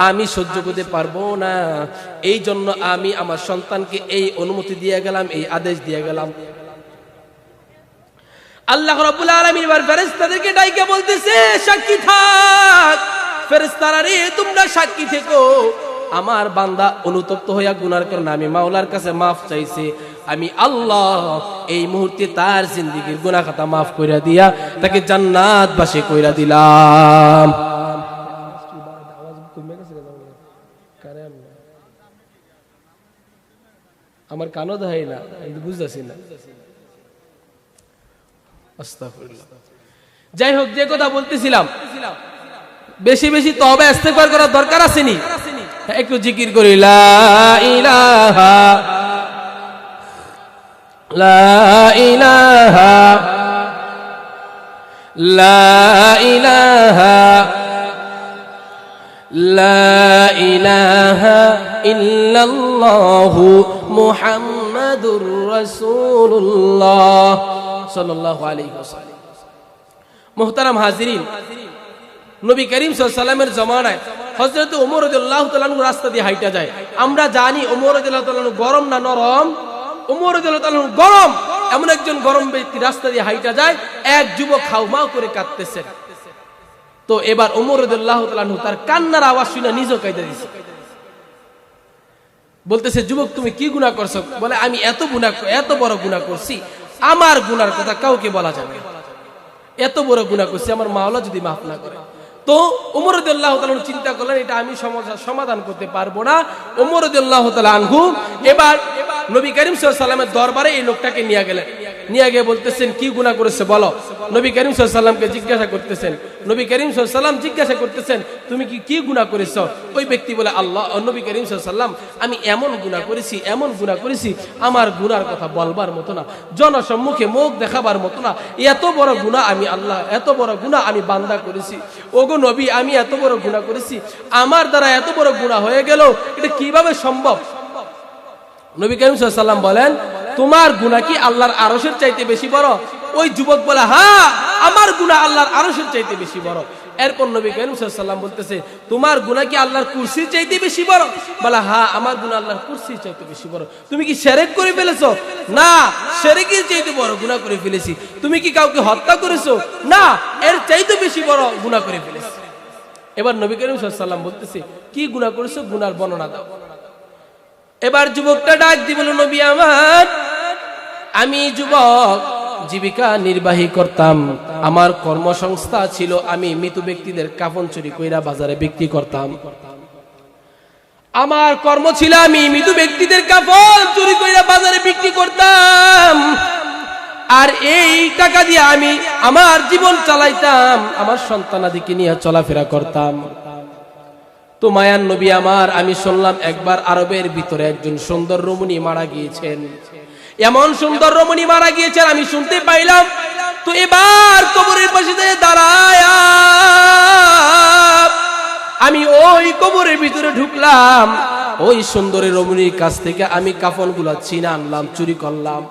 আমি সহ্য করতে পারবো না। এই জন্য আমি আমার সন্তানকে এই অনুমতি দিয়ে গেলাম, এই আদেশ দিয়ে গেলাম। আল্লাহ রাব্বুল আলামিন এবার ফেরেশতাদেরকে ডাইকে বলতেছে, সাক্ষী থাক। ফেরেশতারা রে, তোমরা সাক্ষী থেকো, আমার বান্দা অনুতপ্ত হইয়া গুনার কারণে আমি মাওলার কাছে মাফ চাইছে। আমি আল্লাহ এই মুহূর্তে তার জিন্দেগীর গুনাহ খাতা মাফ কইরা দিয়া তাকে জান্নাতবাসী কইরা দিলাম। আমার কানও দেয় না, বুঝতেছি না। আস্তাগফিরুল্লাহ। যাই হোক, যে কথা বলতেছিলাম, বেশি বেশি তওবা ইস্তেগফার করার দরকার আছে নি? একটু জিকির করি, লা ইলাহা লা ইলাহা লা ইলাহা লা ইলাহা ইল্লাল্লাহু মুহাম্মাদুর রাসূলুল্লাহ সাল্লাল্লাহু আলাইহি ওয়াসাল্লাম। মুহতারাম হাজিরিন, নবী করিম সাল্লাল্লাহু আলাইহি ওয়াসাল্লামের জামানায় হযরত ওমর রাদিয়াল্লাহু তাআলা আনহু রাস্তা দিয়ে হাইটা যায়। আমরা জানি ওমর রাদিয়াল্লাহু তাআলা আনহু গরম না নরম? ওমর রাদিয়াল্লাহু তাআলা আনহু গরম। এমন একজন গরম ব্যক্তি রাস্তা দিয়ে হাইটা যায়, এক যুবক হাউমাউ করে কাঁদতেছে। তো এবার ওমর রাদিয়াল্লাহু তাআলা আনহু তার কান্নার আওয়াজ শুনে নিজে কাঁদে দিয়েছে। বলতেছে, যুবক তুমি কি গুনাহ করছো? বলে, আমি এত বড় গুনাহ করছি, আমার গুনার কথা কাউকে বলা যাবে না। এত বড় গুনাহ করছি, আমার মাওলা যদি মাফ না করে। তো ওমর রাদিয়াল্লাহু তাআলা আনহু চিন্তা করলেন, এটা আমি সমাধান করতে পারবো না। ওমর রাদিয়াল্লাহু তাআলা আনহু এবার নবী করিম সাল্লাল্লাহু আলাইহি ওয়াসাল্লামের দরবারে এই লোকটাকে নিয়ে গেলেন। নিয়ে গিয়ে বলতেছেন, কি গুনাহ করেছে বলো। নবী করিম সাল্লাল্লাহু আলাইহি ওয়াসাল্লামকে জিজ্ঞাসা করতেছেন। নবী করিম সাল্লাল্লাহু আলাইহি ওয়াসাল্লাম জিজ্ঞাসা করতেছেন, তুমি কি গুনাহ করেছো? ওই ব্যক্তি বলে, আল্লাহ, নবী করিম সাল্লাল্লাহু আলাইহি ওয়াসাল্লাম, আমি এমন গুনাহ করেছি, আমার গুনার কথা বলবার মতো না, জনসম্মুখে মুখ দেখাবার মতো না। এত বড় গুনাহ আমি আল্লাহ, এত বড় গুনাহ আমি বান্দা করেছি। ওগো নবী, আমি এত বড় গুনাহ করেছি, আমার দ্বারা এত বড় গুনাহ হয়ে গেল, এটা কিভাবে সম্ভব? নবী করিম সাল্লাল্লাহু আলাইহি ওয়াসাল্লাম বলেন, তোমার গুনাহ কি আল্লাহর আরশের চাইতে বেশি বড়? ওই যুবক বলে, হ্যাঁ আমার গুনাহ আল্লাহর আরশের চাইতে বেশি বড়। এরপর নবী করিম সাল্লাল্লাহু আলাইহি ওয়াসাল্লাম বলতেছে, তোমার গুনাহ কি আল্লাহর কুরসির চাইতে বেশি বড়? বলে, হ্যাঁ আমার গুনাহ আল্লাহর কুরসির চাইতে বেশি বড়। তুমি কি শিরক করে ফেলেছো? না, শিরকের চাইতে বড় গুনাহ করে ফেলেছি। তুমি কি কাউকে হত্যা করেছো? না, এর চাইতে বেশি বড় গুনাহ করে ফেলেছি। এবার নবী করিম সাল্লাল্লাহু আলাইহি ওয়াসাল্লাম বলতেছে, কি গুনাহ করেছো? গুনাহর বর্ণনা দাও। এবার যুবকটা ডাক দিয়ে বলল, নবী আমার, আমি যুবক, জীবিকা নির্বাহী করতাম, আমার কর্মসংস্থা ছিল আমি মৃত ব্যক্তিদের কাফন চুরি কইরা বাজারে বিক্রি করতাম। আমার কর্ম ছিল আমি মৃত ব্যক্তিদের কাফন চুরি কইরা বাজারে বিক্রি করতাম, আর এই টাকা দিয়ে আমি আমার জীবন চালাইতাম, আমার সন্তানাদিকে নিয়ে চলাফেরা করতাম। তো মায়ার নবী আমার, আমি শুনলাম একবার আরবের ভিতরে একজন সুন্দর রমণী মারা গিয়েছেন। এমন সুন্দর রমণী মারা গিয়েছেন আমি শুনতে পাইলাম। তো এবার কবরের পাশে দাঁড়ায় আমি ওই কবরের ভিতরে ঢুকলাম। ওই সুন্দরী রমণীর কাছ থেকে আমি কাফনগুলা ছিনা আনলাম, চুরি করলাম।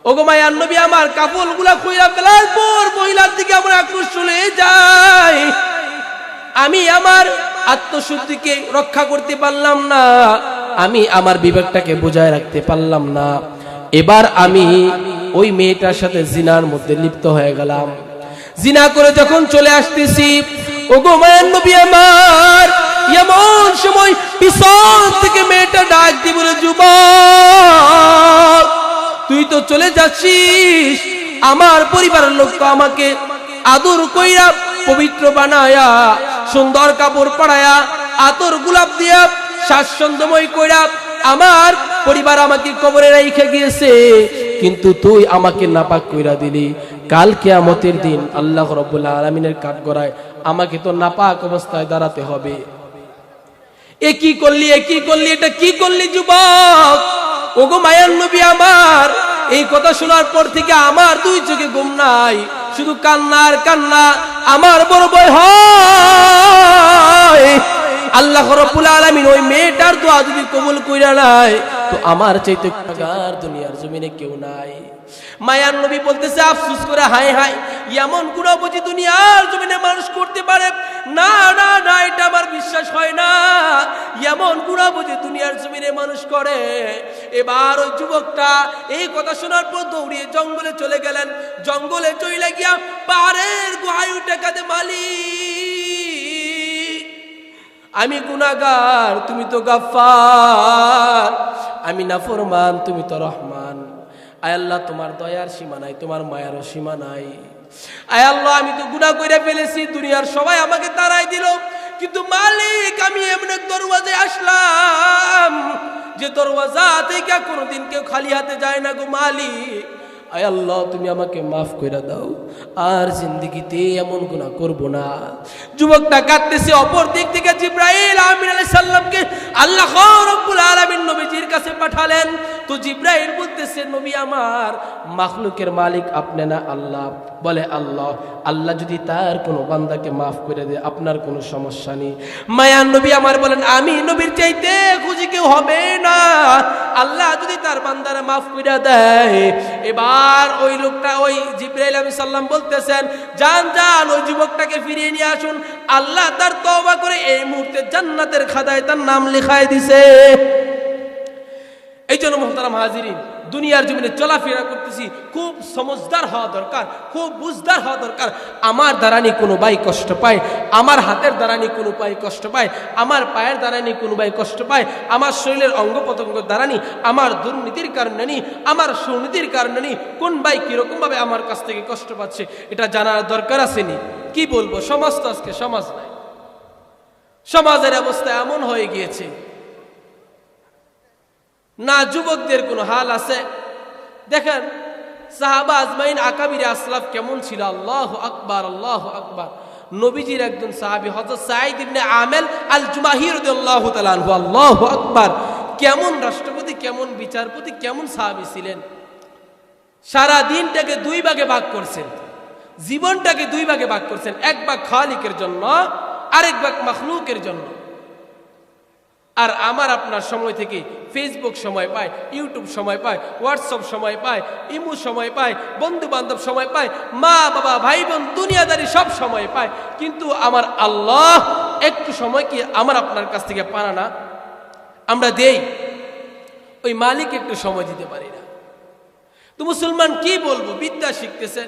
ওগো মায়ার নবী আমার, কাফনগুলা খুইরা ফেলার পর মহিলার দিকে আমার আক্রোশ চলে যায়। আমি আমার আত্মশুদ্ধিকে রক্ষা করতে পারলাম না, আমি আমার বিবেকটাকে বুঝায় রাখতে পারলাম না। এবার আমি ওই মেয়েটার সাথে জিনার মধ্যে লিপ্ত হয়ে গেলাম। জিনা করে যখন চলে আসতেছি, ওগো মায়ার নবী আমার, এমন সময় পিছন থেকে মেয়েটা ডাক দিয়ে বলে, যুবক তুই তো চলে যাচ্ছিস, আমার পরিবারের লোক তো আমাকে আদর কইরা পবিত্র বানায়া সুন্দর কাপড় পরায়া আতর গোলাপ দিয়া স্বাচ্ছন্দ্যময় কইরা আমার পরিবার আমাকে কবরে রাইখা গিয়েছে, কিন্তু তুই আমাকে নাপাক কইরা দিলি। কাল কিয়ামতের দিন আল্লাহ রাব্বুল আলামিনের কাঠগড়ায় আমাকে তো নাপাক অবস্থায় দাঁড়াতে হবে। এ কি করলি, এ কি করলি, এটা কি করলি যুবক? ওগো মায়ার নবী আমার, এই কথা শোনার পর থেকে আমার দুই চোখে ঘুম নাই, শুধু কান্না আর কান্না। আমার বড় ভয় হয় আল্লাহ রাব্বুল আলামিন ওই মেয়েটার দোয়া যদি কবুল কইরা নাই, তো আমার চাইতে গুনাহগার দুনিয়ার জমিনে কেউ নাই। মায়ার নবী বলতেছে আফসোস করে, হায় হায়, এমন গুনাহ বুঝি দুনিয়ার জমিনে মানুষ করতে পারে? না না না, এটা আমার বিশ্বাস হয় না, এমন গুনাহ বুঝি দুনিয়ার জমিনে মানুষ করে। এবার ওই যুবকটা এই কথা শোনার পর দৌড়িয়ে জঙ্গলে চলে গেলেন। জঙ্গলে চলে গিয়া পাহাড়ের গুহায় উঠে কাঁদে, মালিক আমি গুনাহগার, তুমি তো গাফফার, আমি নাফরমান, তুমি তো রহমান। আয় আল্লাহ, তোমার দয়ার সীমা নাই, তোমার মায়ারও সীমা নাই। আয় আল্লাহ, আমি তো গুনাহ কইরা ফেলেছি, দুনিয়ার সবাই আমাকে তাড়াই দিল, কিন্তু মালিক আমি এমন এক দরওয়াজায় আসলাম যে দরওয়াজা থেকে কোনোদিন কেউ খালি হাতে যায় না গো মালিক। আয় আল্লাহ, তুমি আমাকে মাফ কইরা দাও, আর জিন্দেগিতে এমন গুনাহ করব না। যুবকটা কাঁদতেছে। অপর দিক থেকে জিবরাইল আমিন আলাইহিস সালামকে আল্লাহ রাব্বুল আলামিন নবীজির কাছে পাঠালেন। তো জিবরাইল বলতেছে, নবী আমার, মাখলুকের মালিক আপনি না আল্লাহ? বলে, আল্লাহ। আল্লাহ যদি তার কোনো বান্দাকে মাফ করে দেয় আপনার কোনো সমস্যা নেই। মায়ার নবী আমার বলেন, আমি নবীর চাইতে খুশি কেউ হবে না। আল্লাহ যদি তার বান্দারে মাফ করে দেয়। এবার ওই লোকটা, ওই জিবরাইল আলাইহিস সালাম বলতেছেন, যান যান ওই যুবকটাকে ফিরিয়ে নিয়ে আসুন। আল্লাহ তার তওবা করে এই মুহূর্তে জান্নাতের খাতায় তার নাম লেখায় দিছে। এই জন্য মুহতারাম হাজিরিন, দুনিয়ার জমিনে চলাফেরা করতেছি, খুব সমঝদার হওয়া দরকার, খুব বুঝদার হওয়া দরকার। আমার দ্বারানি কোনো ভাই কষ্ট পায়, আমার হাতের দ্বারানি কোনো ভাই কষ্ট পায়, আমার পায়ের দ্বারানি কোনো ভাই কষ্ট পায়, আমার শরীরের অঙ্গ প্রত্যঙ্গ দ্বারানি, আমার দুর্নীতির কারণে নি, আমার সুনীতির কারণে নি কোন ভাই কিরকম ভাবে আমার কাছ থেকে কষ্ট পাচ্ছে, এটা জানার দরকার আসেনি। কি বলবো, সমাজ তো আজকে সমাজ নাই। সমাজের অবস্থা এমন হয়ে গিয়েছে, না যুবকদের কোনো হাল আছে। দেখেন সাহাবা আজমাইন আকাবিরে আসলাফ কেমন ছিল। আল্লাহু আকবার, আল্লাহু আকবার। নবীজির একজন সাহাবী হযরত সাঈদ ইবনে আমেল আল জুমাহি রাদিয়াল্লাহু তাআলা আনহু, আল্লাহু আকবার, কেমন রাষ্ট্রপতি, কেমন বিচারপতি, কেমন সাহাবী ছিলেন। সারা দিনটাকে দুই ভাগে ভাগ করছেন, জীবনটাকে দুই ভাগে ভাগ করছেন, এক ভাগ খালিকের জন্য, আরেক ভাগ মাখলুকের জন্য। আর আমার আপনার সময় থেকে ফেসবুক সময় পায়, ইউটিউব সময় পায়, হোয়াটসঅ্যাপ সময় পায়, ইমো সময় পায়, বন্ধু বান্ধব সময় পায়, মা বাবা ভাই বোন দুনিয়াদারি সব সময় পায়, কিন্তু আমার আল্লাহ একটু সময় কি আমার আপনার কাছ থেকে পানা না? আমরা দেই, ওই মালিক একটু সময় দিতে পারি না। তো মুসলমান কি বলবো? বিদ্যা শিখতেছেন,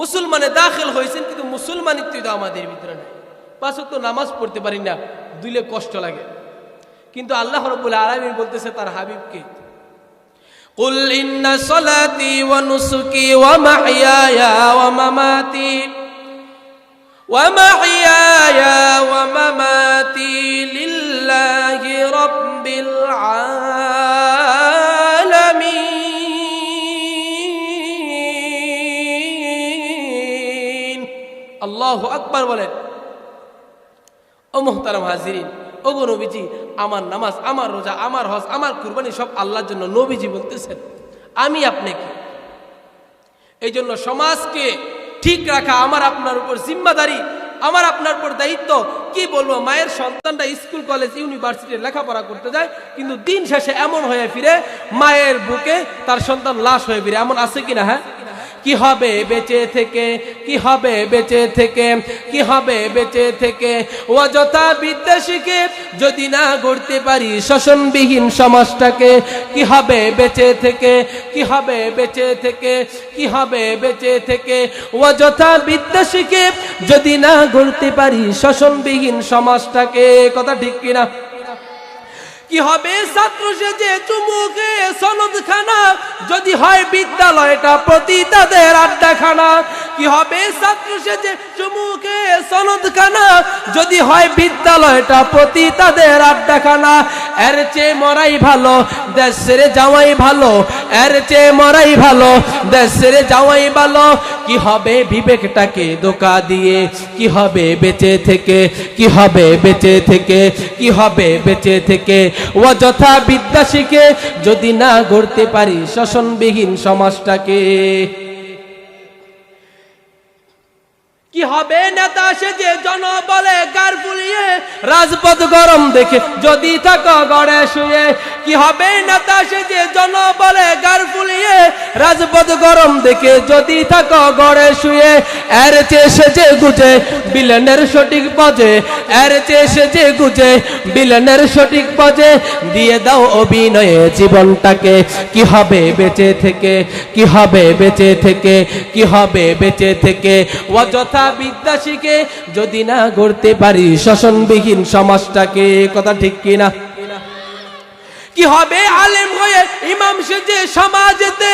মুসলমানে দাখিল হয়েছেন, কিন্তু মুসলমানিত্ব তো আমাদের ভিতরে নাই। 5 ওয়াক্ত নামাজ পড়তে পারি না, দুইলে কষ্ট লাগে। কিন্তু আল্লাহ রাব্বুল আলামিন বলতেছে তার হাবিবকে, কুল ইন্না সলাতি ওয়া নুসুকি ওয়া মাহইয়ায়া ওয়া মামাতি ওয়া মামাতি লিল্লাহি রাব্বিল আলামিন। আল্লাহু আকবার বলেন। ও মুহতারাম হাজিরিন, ও গো নবীজি, আমার নামাজ, আমার রোজা, আমার হজ, আমার কুরবানি সব আল্লাহর জন্য। নবীজি বলতেছেন আমি আপনি কি? এই জন্য সমাজকে ঠিক রাখা আমার আপনার উপর জিম্মাদারি, আমার আপনার উপর দায়িত্ব। কি বলবো, মায়ের সন্তানটা স্কুল কলেজ ইউনিভার্সিটি লেখাপড়া করতে যায়, কিন্তু দিন শেষে এমন হয়ে ফিরে মায়ের বুকে তার সন্তান লাশ হয়ে ফিরে। এমন আছে কিনা? হ্যাঁ। কি হবে বেঁচে থেকে, কি হবে বেঁচে থেকে, কি হবে বেঁচে থেকে অযথা বিদ্যা শিখে যদি না গড়তে পারি শোষণবিহীন সমাজটাকে? কি হবে বেঁচে থেকে, কি হবে বেঁচে থেকে, কি হবে বেঁচে থেকে অযথা বিদ্যা শিখে যদি না গড়তে পারি শোষণবিহীন সমাজটাকে? কথা ঠিক কিনা? কি হবে ছাত্র সেজে চুমুকে সনদখানা যদি হয় বিদ্যালয়টা প্রতি তাদের আড্ডাখানা? কি হবে ছাত্র সেজে চুমুকে সনদখানা যদি হয় বিদ্যালয়টা প্রতি তাদের আড্ডাখানা? এর চেয়ে মরাই ভালো, দেশ ছেড়ে যাওয়াই ভালো, এর চেয়ে মরাই ভালো, দেশ ছেড়ে যাওয়াই ভালো। কি হবে বিবেকটাকে ধোঁকা দিয়ে, কি হবে বেঁচে থেকে, কি হবে বেঁচে থেকে, কি হবে বেঁচে থেকে অযথা বিদ্যা শিখে যদি না গড়তে পারি শোষণবিহীন সমাজটাকে? কি হবে নেতা সেজে জনবলে গার ফুলিয়ে রাজপথ গরম দেখে যদি থাকো গড়ে শুয়ে? কি হবে নেতা সেজে জনবলে গার ফুলিয়ে রাজপথ গরম দেখে যদি থাকো গড়ে শুয়ে? এর চেয়ে সেজে গুজে বিলেনের সঠিক পজে, এর চেয়ে সেজে গুজে বিলেনের সঠিক পজে দিয়ে দাও অভিনয়ে জীবনটাকে। কি হবে বেঁচে থেকে, কি হবে বেঁচে থেকে, কি হবে বেঁচে থেকে অযথা বিদ্যা শিখে যদি না গড়তে পারি শোষণবিহীন সমাজটাকে? কথা ঠিক কিনা? কি হবে আলেম হয়ে ইমাম সেজে সমাজেতে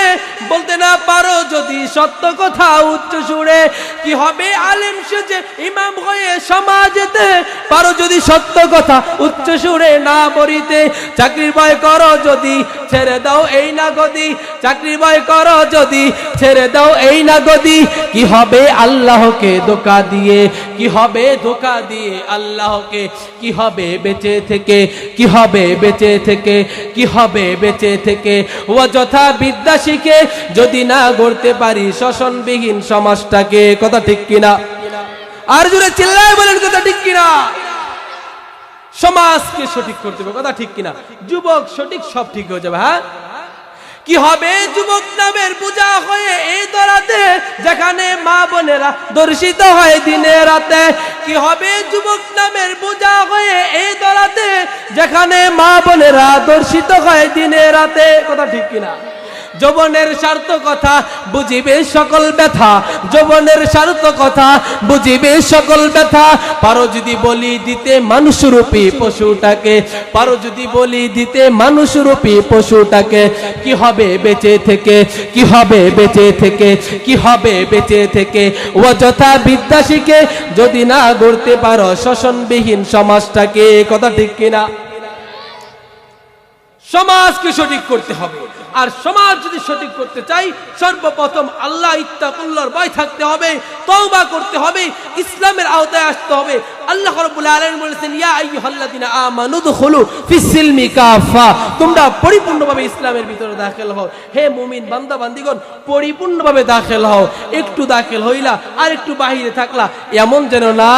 বলতে না পারো যদি সত্য কথা উচ্চ সুরে? কি হবে আলেম সেজে ইমাম হয়ে সমাজেতে পারো যদি সত্য কথা উচ্চ সুরে না বলিতে? চাকরির ভয় করো যদি ছেড়ে দাও এই না গদি, চাকরির ভয় করো যদি ছেড়ে দাও এই না গদি। কি হবে আল্লাহকে ধোঁকা দিয়ে, কি হবে ধোঁকা দিয়ে আল্লাহকে? কি হবে বেঁচে থেকে, কি হবে বেঁচে থেকে, কি হবে বেঁচে থেকে অযথা বিদ্যা শিখে যদি না গড়তে পারি শোষণবিহীন সমাজটাকে? কথা ঠিক কিনা? আর জোরে চিল্লায় বলেন কথা ঠিক কিনা? সমাজকে সঠিক করতে হবে, কথা ঠিক কিনা? যুবক সঠিক, সব ঠিক হয়ে যাবে। হ্যাঁ। কি হবে যুবক নামের পূজা হয়ে এই দরাতে যেখানে মা বোনেরা দর্শিত হয় দিনে রাতে? কি হবে যুবক নামের পূজা হয়ে এই দরাতে যেখানে মা বোনেরা দর্শিত হয় দিনে রাতে? কথা ঠিক কিনা? যৌবনের স্বার্থ কথা বুঝিবে সকল ব্যথা, যৌবনের স্বার্থ কথা বুঝিবে সকল ব্যথা। পারো যদি বলি দিতে মানুষরূপী পশুটাকে, পারো যদি বলি দিতে মানুষরূপী পশুটাকে? কি হবে বেঁচে থেকে, কি হবে বেঁচে থেকে, কি হবে বেঁচে থেকে অযথা বিদ্যা শিখে যদি না গড়তে পারো শোষণবিহীন সমাজটাকে? কথা ঠিক কিনা? সমাজকে সঠিক করতে হবে। আর সমাজ যদি সঠিক করতে চাই সর্বপ্রথম আল্লাহ ইত্তাকুল্লাহর ভয় থাকতে হবে, তওবা করতে হবে, ইসলামের আওতায় আসতে হবে। আল্লাহ রাব্বুল আলামিন বলেছেন ইয়া আইয়ুহাল্লাযিনা আমানু দুখুলু ফিস-সিলমি কাফা, তোমরা পরিপূর্ণভাবে ইসলামের ভিতরে দাখিল হও। হে মুমিন বান্দা বান্দিগণ, পরিপূর্ণভাবে দাখিল হও। একটু দাখিল হইলা আর একটু বাহিরে থাকলা এমন যেন না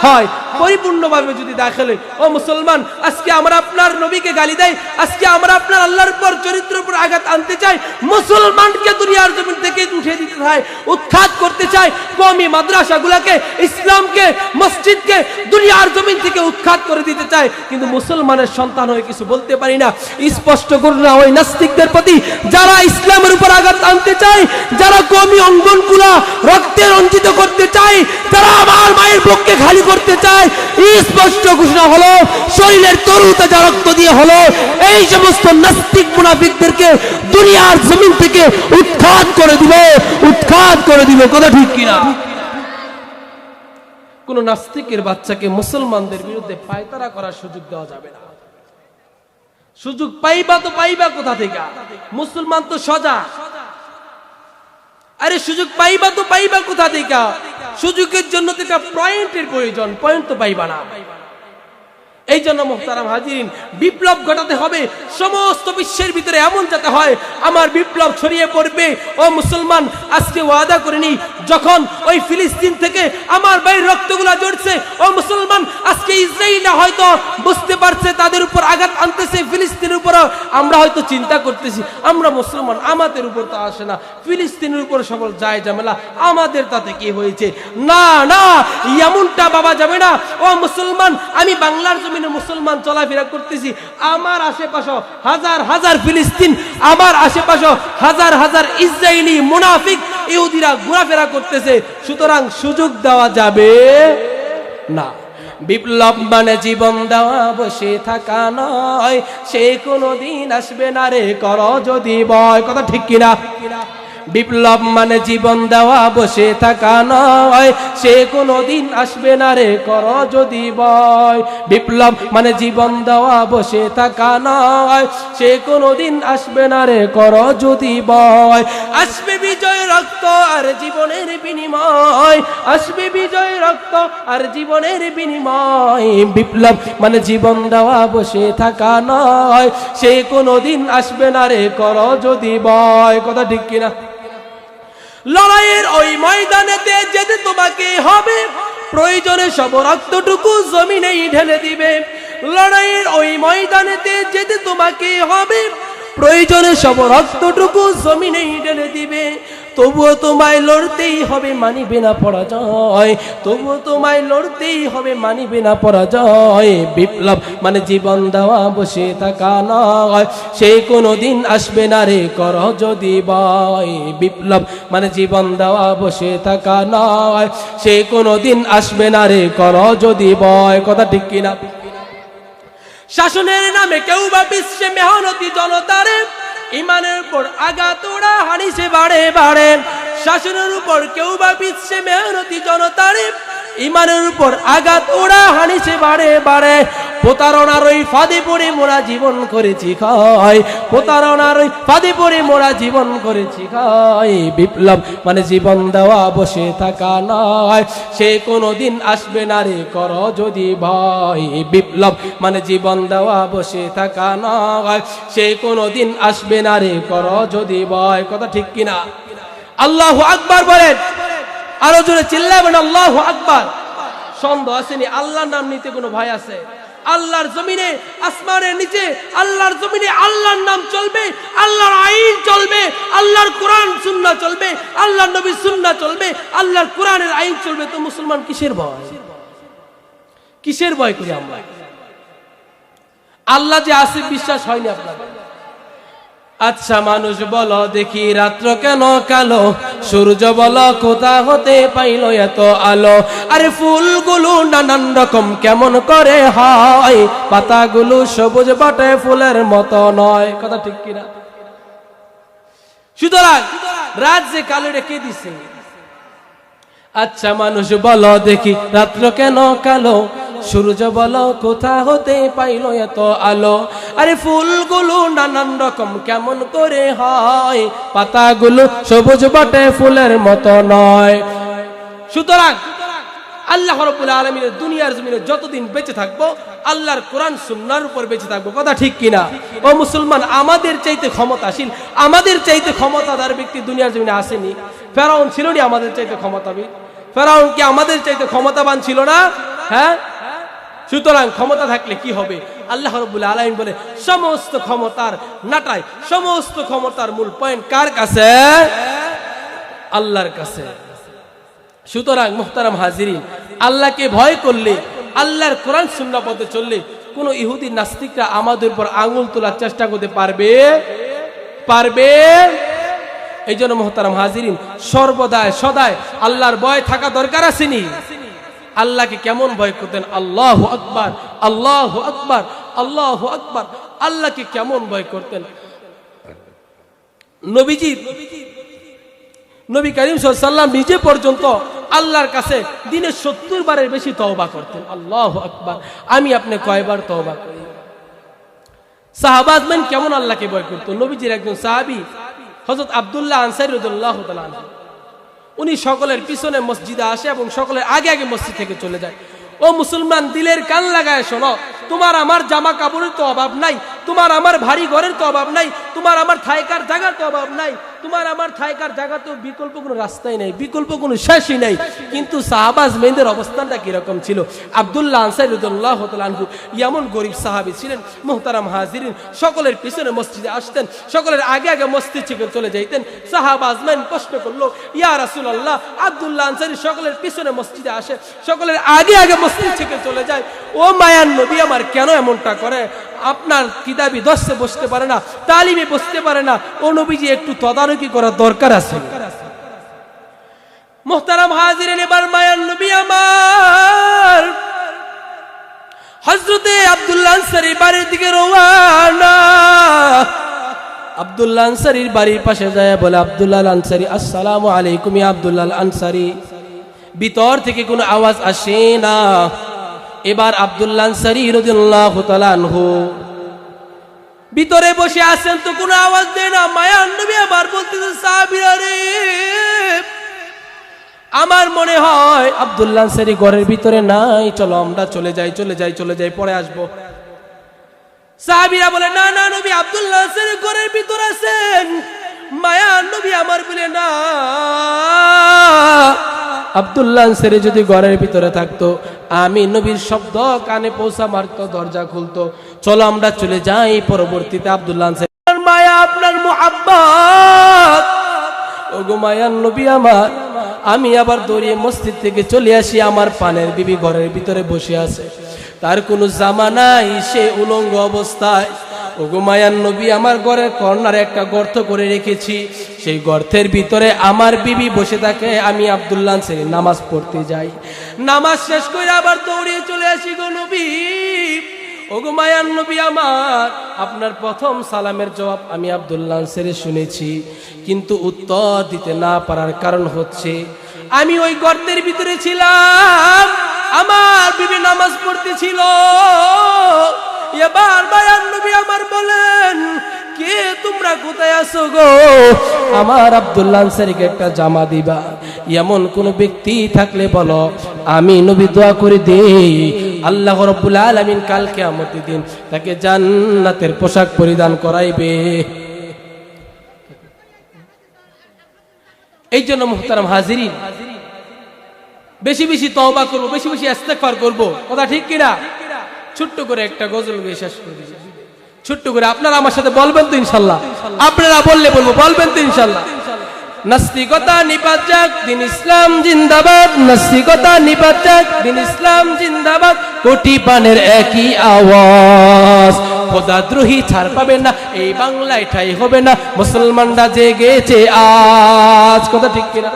হয়, পরিপূর্ণভাবে যদি দাখিল হয়। ও মুসলমান, আজকে আমরা আপনার নবীকে গালি দেয়, আজকে আমরা আপনার আল্লাহর উপর চরিত্রের উপর আঘাত আনতে চাই, মুসলমানকে দুনিয়ার জমিন থেকে উঠে দিতে চাই, উৎখাত করতে চাই, কওমি মাদ্রাসাগুলোকে, ইসলামকে, মসজিদকে দুনিয়ার জমিন থেকে উৎখাত করে দিতে চাই, কিন্তু মুসলমানের সন্তান হয়ে কিছু বলতে পারি না। স্পষ্ট করুন ওই নাস্তিকদের প্রতি, যারা ইসলামের উপর আঘাত আনতে চায়, যারা কওমি অঙ্গনগুলা রক্তে রঞ্জিত করতে চায়, যারা আমার মায়ের পক্ষে খালি করতে চায়, স্পষ্ট ঘোষণা হলো শরীরের তরুতে যা রক্ত দিয়ে হলো, এই সমস্ত নাস্তিক মুনাফিকদেরকে দুনিয়ার জমিন থেকে উৎখাত করে দিবে, উৎখাত করে দিবে। কথা ঠিক কিনা? কোন নাস্তিকের বাচ্চাকে মুসলমানদের বিরুদ্ধে পায়তারা করার সুযোগ দেওয়া যাবে না। সুযোগ পাইবা তো পাইবা কোথা থেকে? মুসলমান তো সজা। আরে সুযোগ পাইবা তো পাইবা কোথা থেকে? সুযোগের জন্য তো একটা পয়েন্টের প্রয়োজন, পয়েন্ট তো পাইবা না। এই জন্য মুহতারাম হাজিরিন, বিপ্লব ঘটাতে হবে সমস্ত বিশ্বের ভিতরে, এমন যাতে হয় আমার বিপ্লব ছড়িয়ে পড়বে। ও মুসলমান, আজকে ওয়াদা করিনি, যখন ওই ফিলিস্তিন থেকে আমার ভাইয়ের রক্তগুলা ঝরছে, ও মুসলমান, আজকে ইসরায়েলরা হয়তো বুঝতে পারছে তাদের উপর আঘাত আনতেছে, ফিলিস্তিনের উপর আমরা হয়তো চিন্তা করতেছি, আমরা মুসলমান, আমাদের উপর তো আসে না, ফিলিস্তিনের উপর সকল যায় ঝামেলা, আমাদের তাতে কি হয়েছে? না না, এমনটা বাবা যাবে না। ও মুসলমান, আমি বাংলার জমিনে মুসলমান চলাফেরা করতেছি, আমার আশেপাশে হাজার হাজার ফিলিস্তিন, আমার আশেপাশে হাজার হাজার ইসরায়েলি মুনাফিক ইহুদিরা ঘোরাফেরা করতেছে, সুতরাং সুযোগ দেওয়া যাবে না। বিপ্লব মানে জীবন দেওয়া, বসে থাকা নয়, সে কোনদিন আসবে না রে কর যদি ভয়। কথা ঠিক কিনা? বিপ্লব মানে জীবন দেওয়া, বসে থাকা নয়, সে কোনদিন আসবে না রে কর যদি ভয়। বিপ্লব মানে জীবন দেওয়া, বসে থাকা নয়, সে কোনদিন আসবে না রে কর যদি ভয়। আসবে বিজয় রক্ত আর জীবনের বিনিময়, আসবে বিজয় রক্ত আর জীবনের বিনিময়। বিপ্লব মানে জীবন দেওয়া, বসে থাকা নয়, সে কোনদিন আসবে না রে কর যদি ভয়। কথা ঠিক কিনা? লড়াইয়ের ওই ময়দানেতে যেতে তোমাকে হবে, প্রয়োজনে সব রক্তটুকু জমিনেই ঢেলে দিবে। লড়াইয়ের ওই ময়দানেতে যেতে তোমাকে হবে, প্রয়োজনে সব রক্তটুকু জমিনেই ঢেলে দিবে। তবুও তোমায় লড়তেই হবে, মানিবে না পরাজয়, তবুও তোমায় লড়তেই হবে, মানিবে না পরাজয়। বিপ্লব মানে জীবন দেওয়া, বসে থাকা নয়, সে কোনদিন আসবে না রে কর যদি ভয়। বিপ্লব মানে জীবন দেওয়া, বসে থাকা নয়, সে কোনদিন আসবে না রে কর যদি ভয়। কথা ঠিক কিনা? শাসনের নামে কেউ বা বিশ্বে মেহনতি জনতারে ইমানের উপর আঘাত ওরা হানিছে বাড়ে বাড়ে। শাসনের উপর কেউ বা বিশ্বে মেহনতি জনতারে ইমানের উপর আঘাত ওরা হানিছে বাড়ে বাড়ে। প্রতারণার ওই ফাঁদে পড়ে মোরা জীবন করেছি ক্ষয়, প্রতারণার ওই ফাঁদে পড়ে মোরা জীবন করেছি ক্ষয়। বিপ্লব মানে জীবন দেওয়া, বসে থাকা নয়, সে কোনদিন আসবে না রে কর যদি ভয়। বিপ্লব মানে জীবন দেওয়া, বসে থাকা নয়, সে কোনদিন আসবে না রে কর যদি ভয়। কথা ঠিক কিনা? আল্লাহু আকবার বলেন, আরো জোরে চিল্লাবেন আল্লাহু আকবার। সন্দেহ আসেনি? আল্লাহর নাম নিতে কোনো ভয় আছে? আল্লাহর জমিনে, আসমানের নিচে, আল্লাহর জমিনে আল্লাহর নাম চলবে, আল্লাহর আইন চলবে, আল্লাহর কোরআন সুন্নাহ চলবে, আল্লাহর নবীর সুন্নাহ চলবে, আল্লাহর কোরআনের আইন চলবে। তো মুসলমান কিসের ভয়? কিসের ভয় করি আমরা? আল্লাহ যে আছে বিশ্বাস হয়নি আপনাদের? আচ্ছা মানুষ বলো দেখি, রাত্র কেন কালো, সূর্য বলো কোথা হতে পাইল এত আলো। আরে ফুলগুলো নানান রকম কেমন করে হয়, পাতাগুলো সবুজ বটে ফুলের মতো নয়। কথা ঠিক কিনা? সুতরাং রাত যে কালো রেখে দিছে। আচ্ছা মানুষ বলো দেখি, রাত্র কেন কালো, সূর্য বলো কোথা হতে পাইল এত আলো। আরে ফুলগুলো নানান রকম কেমন করে হয়, পাতাগুলো সবুজ বটে ফুলের মতো নয়। সুতরাং আল্লাহ রাব্বুল আলামিনের দুনিয়ার জমিনে যতদিন বেঁচে থাকবো, আল্লাহর কোরআন সুন্নাহর উপর বেঁচে থাকবো। কথা ঠিক কিনা? ও মুসলমান, আমাদের চাইতে ক্ষমতাশীল, আমাদের চাইতে ক্ষমতাদার ব্যক্তি দুনিয়ার জমিনে আসেনি। ফেরাউন ছিল না আমাদের চাইতে ক্ষমতাবান? ফেরাউন কি আমাদের চাইতে ক্ষমতাবান ছিল না? হ্যাঁ? সুতরাং ক্ষমতা থাকলে কি হবে? আল্লাহ রাব্বুল আলামিন বলে সমস্ত ক্ষমতার নাটায়, সমস্ত ক্ষমতার মূল পয়েন্ট কার কাছে? আল্লাহর কাছে। সুতরাং মুহতারাম হাজিরিন, আল্লাহকে ভয় করলে, আল্লাহর কোরআন সুন্নাহ পথে চললে কোন ইহুদি নাস্তিকরা আমাদের উপর আঙুল তোলার চেষ্টা করতে পারবে? এই জন্য মুহতারাম হাজিরিন, সর্বদাই সদায় আল্লাহর ভয় থাকা দরকার আসেনি। আল্লাহকে কেমন ভয় করতেন? আল্লাহু আকবার, আল্লাহু আকবার, আল্লাহু আকবার। আল্লাহকে কেমন ভয় করতেন? নবী করিম সাল্লাল্লাহু আলাইহি ওয়াসাল্লাম নিজে পর্যন্ত আল্লাহর কাছে দিনে 70 বারের বেশি তওবা করতেন। আল্লাহু আকবার। আমি আপনি কয়বার তওবা করি? সাহাবাজমান কেমন আল্লাহকে ভয় করত? নবীজির একজন সাহাবী হযরত আব্দুল্লাহ আনসারী রাদিয়াল্লাহু তাআলা আনহু, উনি সকলের পিছনে মসজিদে আসে এবং সকলের আগে আগে মসজিদ থেকে চলে যায়। ও মুসলমান, দিলের কান লাগায় শোনো, তোমার আমার জামা কাপড়ের তো অভাব নাই, তোমার আমার ভারী ঘরের তো অভাব নাই, তোমার আমার থাইকার জায়গার তো অভাব নাই, তোমার আমার থাইকার জায়গা তো বিকল্প কোনো রাস্তাই নাই, বিকল্প কোনো শেষই নাই। কিন্তু সাহাবাজ মেয়েদের অবস্থানটা কিরকম ছিল? আব্দুল্লাহ আনসারী রাদিয়াল্লাহু তাআলা আনহু এমন গরিব সাহাবী ছিলেন, মুহতারাম হাজিরিন, সকলের পিছনে মসজিদে আসতেন, সকলের আগে আগে মসজিদ থেকে চলে যাইতেন। সাহাবাজ মেন প্রশ্ন করলো, ইয়া রাসূলুল্লাহ, আব্দুল্লাহ আনসারী সকলের পিছনে মসজিদে আসে, সকলের আগে আগে মসজিদ থেকে চলে যায়, ও মায়ার নবী আমার কেন এমনটা করে? আপনার কিতাবি দর্শে বসতে পারে না, তালিমে বসতে পারে না, ও নবীজি একটু তদারকি করার দরকার আছে। মুহতারাম হাজিরিন, এবার মায়ার নবী আমার হযরতে আব্দুল্লাহ আনসারীর বাড়ির দিকে রওনা। আব্দুল্লাহ আনসারীর বাড়ির পাশে যায় বলে, আব্দুল্লাহ আনসারী, আসসালামু আলাইকুম। ইয়া আব্দুল্লাহ আনসারী। ভিতর থেকে কোনো আওয়াজ আসে না। এবার আব্দুল্লাহ আনসারী রাদিয়াল্লাহু তাআলা আনহু ভিতরে বসে আছেন, তো কোনো আওয়াজ দেয় না। মায়ার নবী আবার বলতেছেন, সাহাবীরা রে, আমার মনে হয় আব্দুল্লাহ আনসারী ঘরের ভিতরে নাই, চলো আমরা চলে যাই, পরে আসবো। সাহাবীরা বলে, না না নবী, আব্দুল্লাহ আনসারী ঘরের ভিতরে আছেন। মায়ার নবী আমার বলে, না, আব্দুল্লাহ আনসারী যদি ঘরের ভিতরে থাকতো, আমি নবীর শব্দ কানে পৌঁছা মারতো, দরজা খুলতো, চলো আমরা চলে যাই। পরবর্তীতে আব্দুল্লাহ আনসারী, মায়া আপনার মুহাব্বত, ওগো মায়ার নবী আমার, আমি আবার দৌড়িয়ে মসজিদ থেকে চলে আসি, আমার পানের বিবি ঘরের ভিতরে বসে আছে, তার কোনো জামা নাই, সে উলঙ্গ অবস্থায়। ওগো মায়ার নবী, আমার ঘরের কর্নারে একটা গর্ত করে রেখেছি, সেই গর্তের ভিতরে আমার বিবি বসে থাকে, আমি আব্দুল্লাহ আনসারী নামাজ পড়তে যাই, নামাজ শেষ করে আবার দৌড়িয়ে চলে আসি গো নবী। ওগো মায়ার নবী আমার, আপনার প্রথম সালামের জবাব আমি আব্দুল্লাহ আনসারী শুনেছি, কিন্তু উত্তর দিতে না পারার কারণ হচ্ছে আমি ওই গর্তের ভিতরে ছিলাম, আমার বিবি নামাজ পড়তেছিল। এবার মায়ার নবী আমার বলেন, কে তোমরা কোথায় আছো গো? আমার আব্দুল্লাহ আনসারীকে একটা জামা দিবা, এমন কোন ব্যক্তি থাকলে বলো, আমি নবী দোয়া করে দেই, আল্লাহ রাব্বুল আলামিন কাল কিয়ামতের দিন তাকে জান্নাতের পোশাক পরিধান করাইবে। এই জন্য মুহতারাম হাজিরিন, বেশি বেশি তওবা করব, বেশি বেশি ইস্তেগফার করব, কথা ঠিক কিনা? ছোট্ট করে একটা গজল গিয়ে শেষ করে দিই, ছোট্ট করে। আপনারা আমার সাথে বলবেন তো ইনশাল্লাহ? আপনারা বললে বলবো, বলবেন তো ইনশাল্লাহ? নাস্তিকতা নিপাত যাক, দিন ইসলাম জিন্দাবাদ, নাস্তিকতা নিপাত যাক, দিন ইসলাম জিন্দাবাদ, কোটি পানের একই আওয়াজ, খোদাদ্রোহী ছাড় পাবে না, এই বাংলায় ঠাই হবে না, মুসলমানরা জেগেছে আজ, কথা ঠিক কিনা?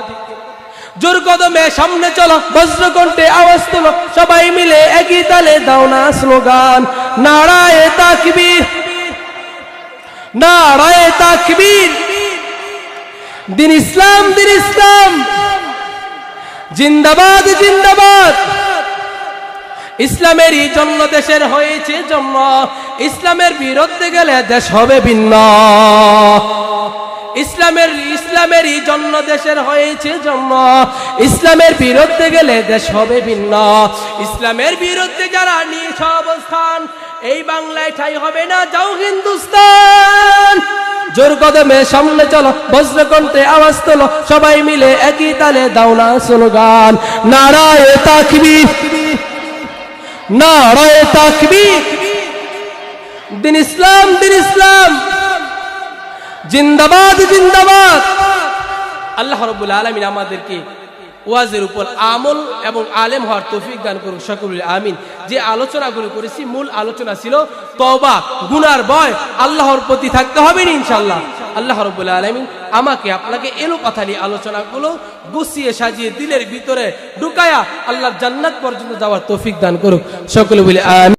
জোর কদমে সামনে চলো, বজ্রকণ্ঠে আওয়াজ তোলো, সবাই মিলে একই তালে দাও না স্লোগান, নারায়ে তাকবীর, নারায়ে তাকবীর, দিন ইসলাম, দিন ইসলাম জিন্দাবাদ, জিন্দাবাদ। ইসলামেরই জন্য দেশের হয়েছে জন্ম, ইসলামের বিরুদ্ধে গেলে দেশ হবে ভিন্ন। ইসলামেরই জন্য দেশের হয়েছে জন্ম, ইসলামের বিরুদ্ধে গেলে দেশ হবে ভিন্ন। ইসলামের বিরুদ্ধে যারা নিয়েছে অবস্থান, এই বাংলায় ঠাই হবে না, যাও হিন্দুস্তান। জোর কদমে সামনে চলো, বজ্রকণ্ঠে আওয়াজ তোলো, সবাই মিলে একই তালে দাও না স্লোগান, নারায়ে তাকবীর, নারায়ে তাকবীর। দিন ইসলাম, দিন ইসলাম জিন্দাবাদ, জিন্দাবাদ। আল্লাহ রাব্বুল আলামিন আমাদেরকে ওয়াজের উপর আমল এবং আলেম হওয়ার তৌফিক দান করুন, সকলে আমিন। যে আলোচনাগুলো করেছি, মূল আলোচনা ছিল তওবা, গুনার ভয়, আল্লাহর প্রতি থাকতে হবে ইনশাআল্লাহ। আল্লাহ রাব্বুল আলামিন আমাকে আপনাকে এলো কথা নিয়ে আলোচনাগুলো গুছিয়ে সাজিয়ে দিলের ভিতরে ঢুকায়া আল্লাহর জান্নাত পর্যন্ত যাওয়ার তৌফিক দান করুন, সকলে বলে আমিন।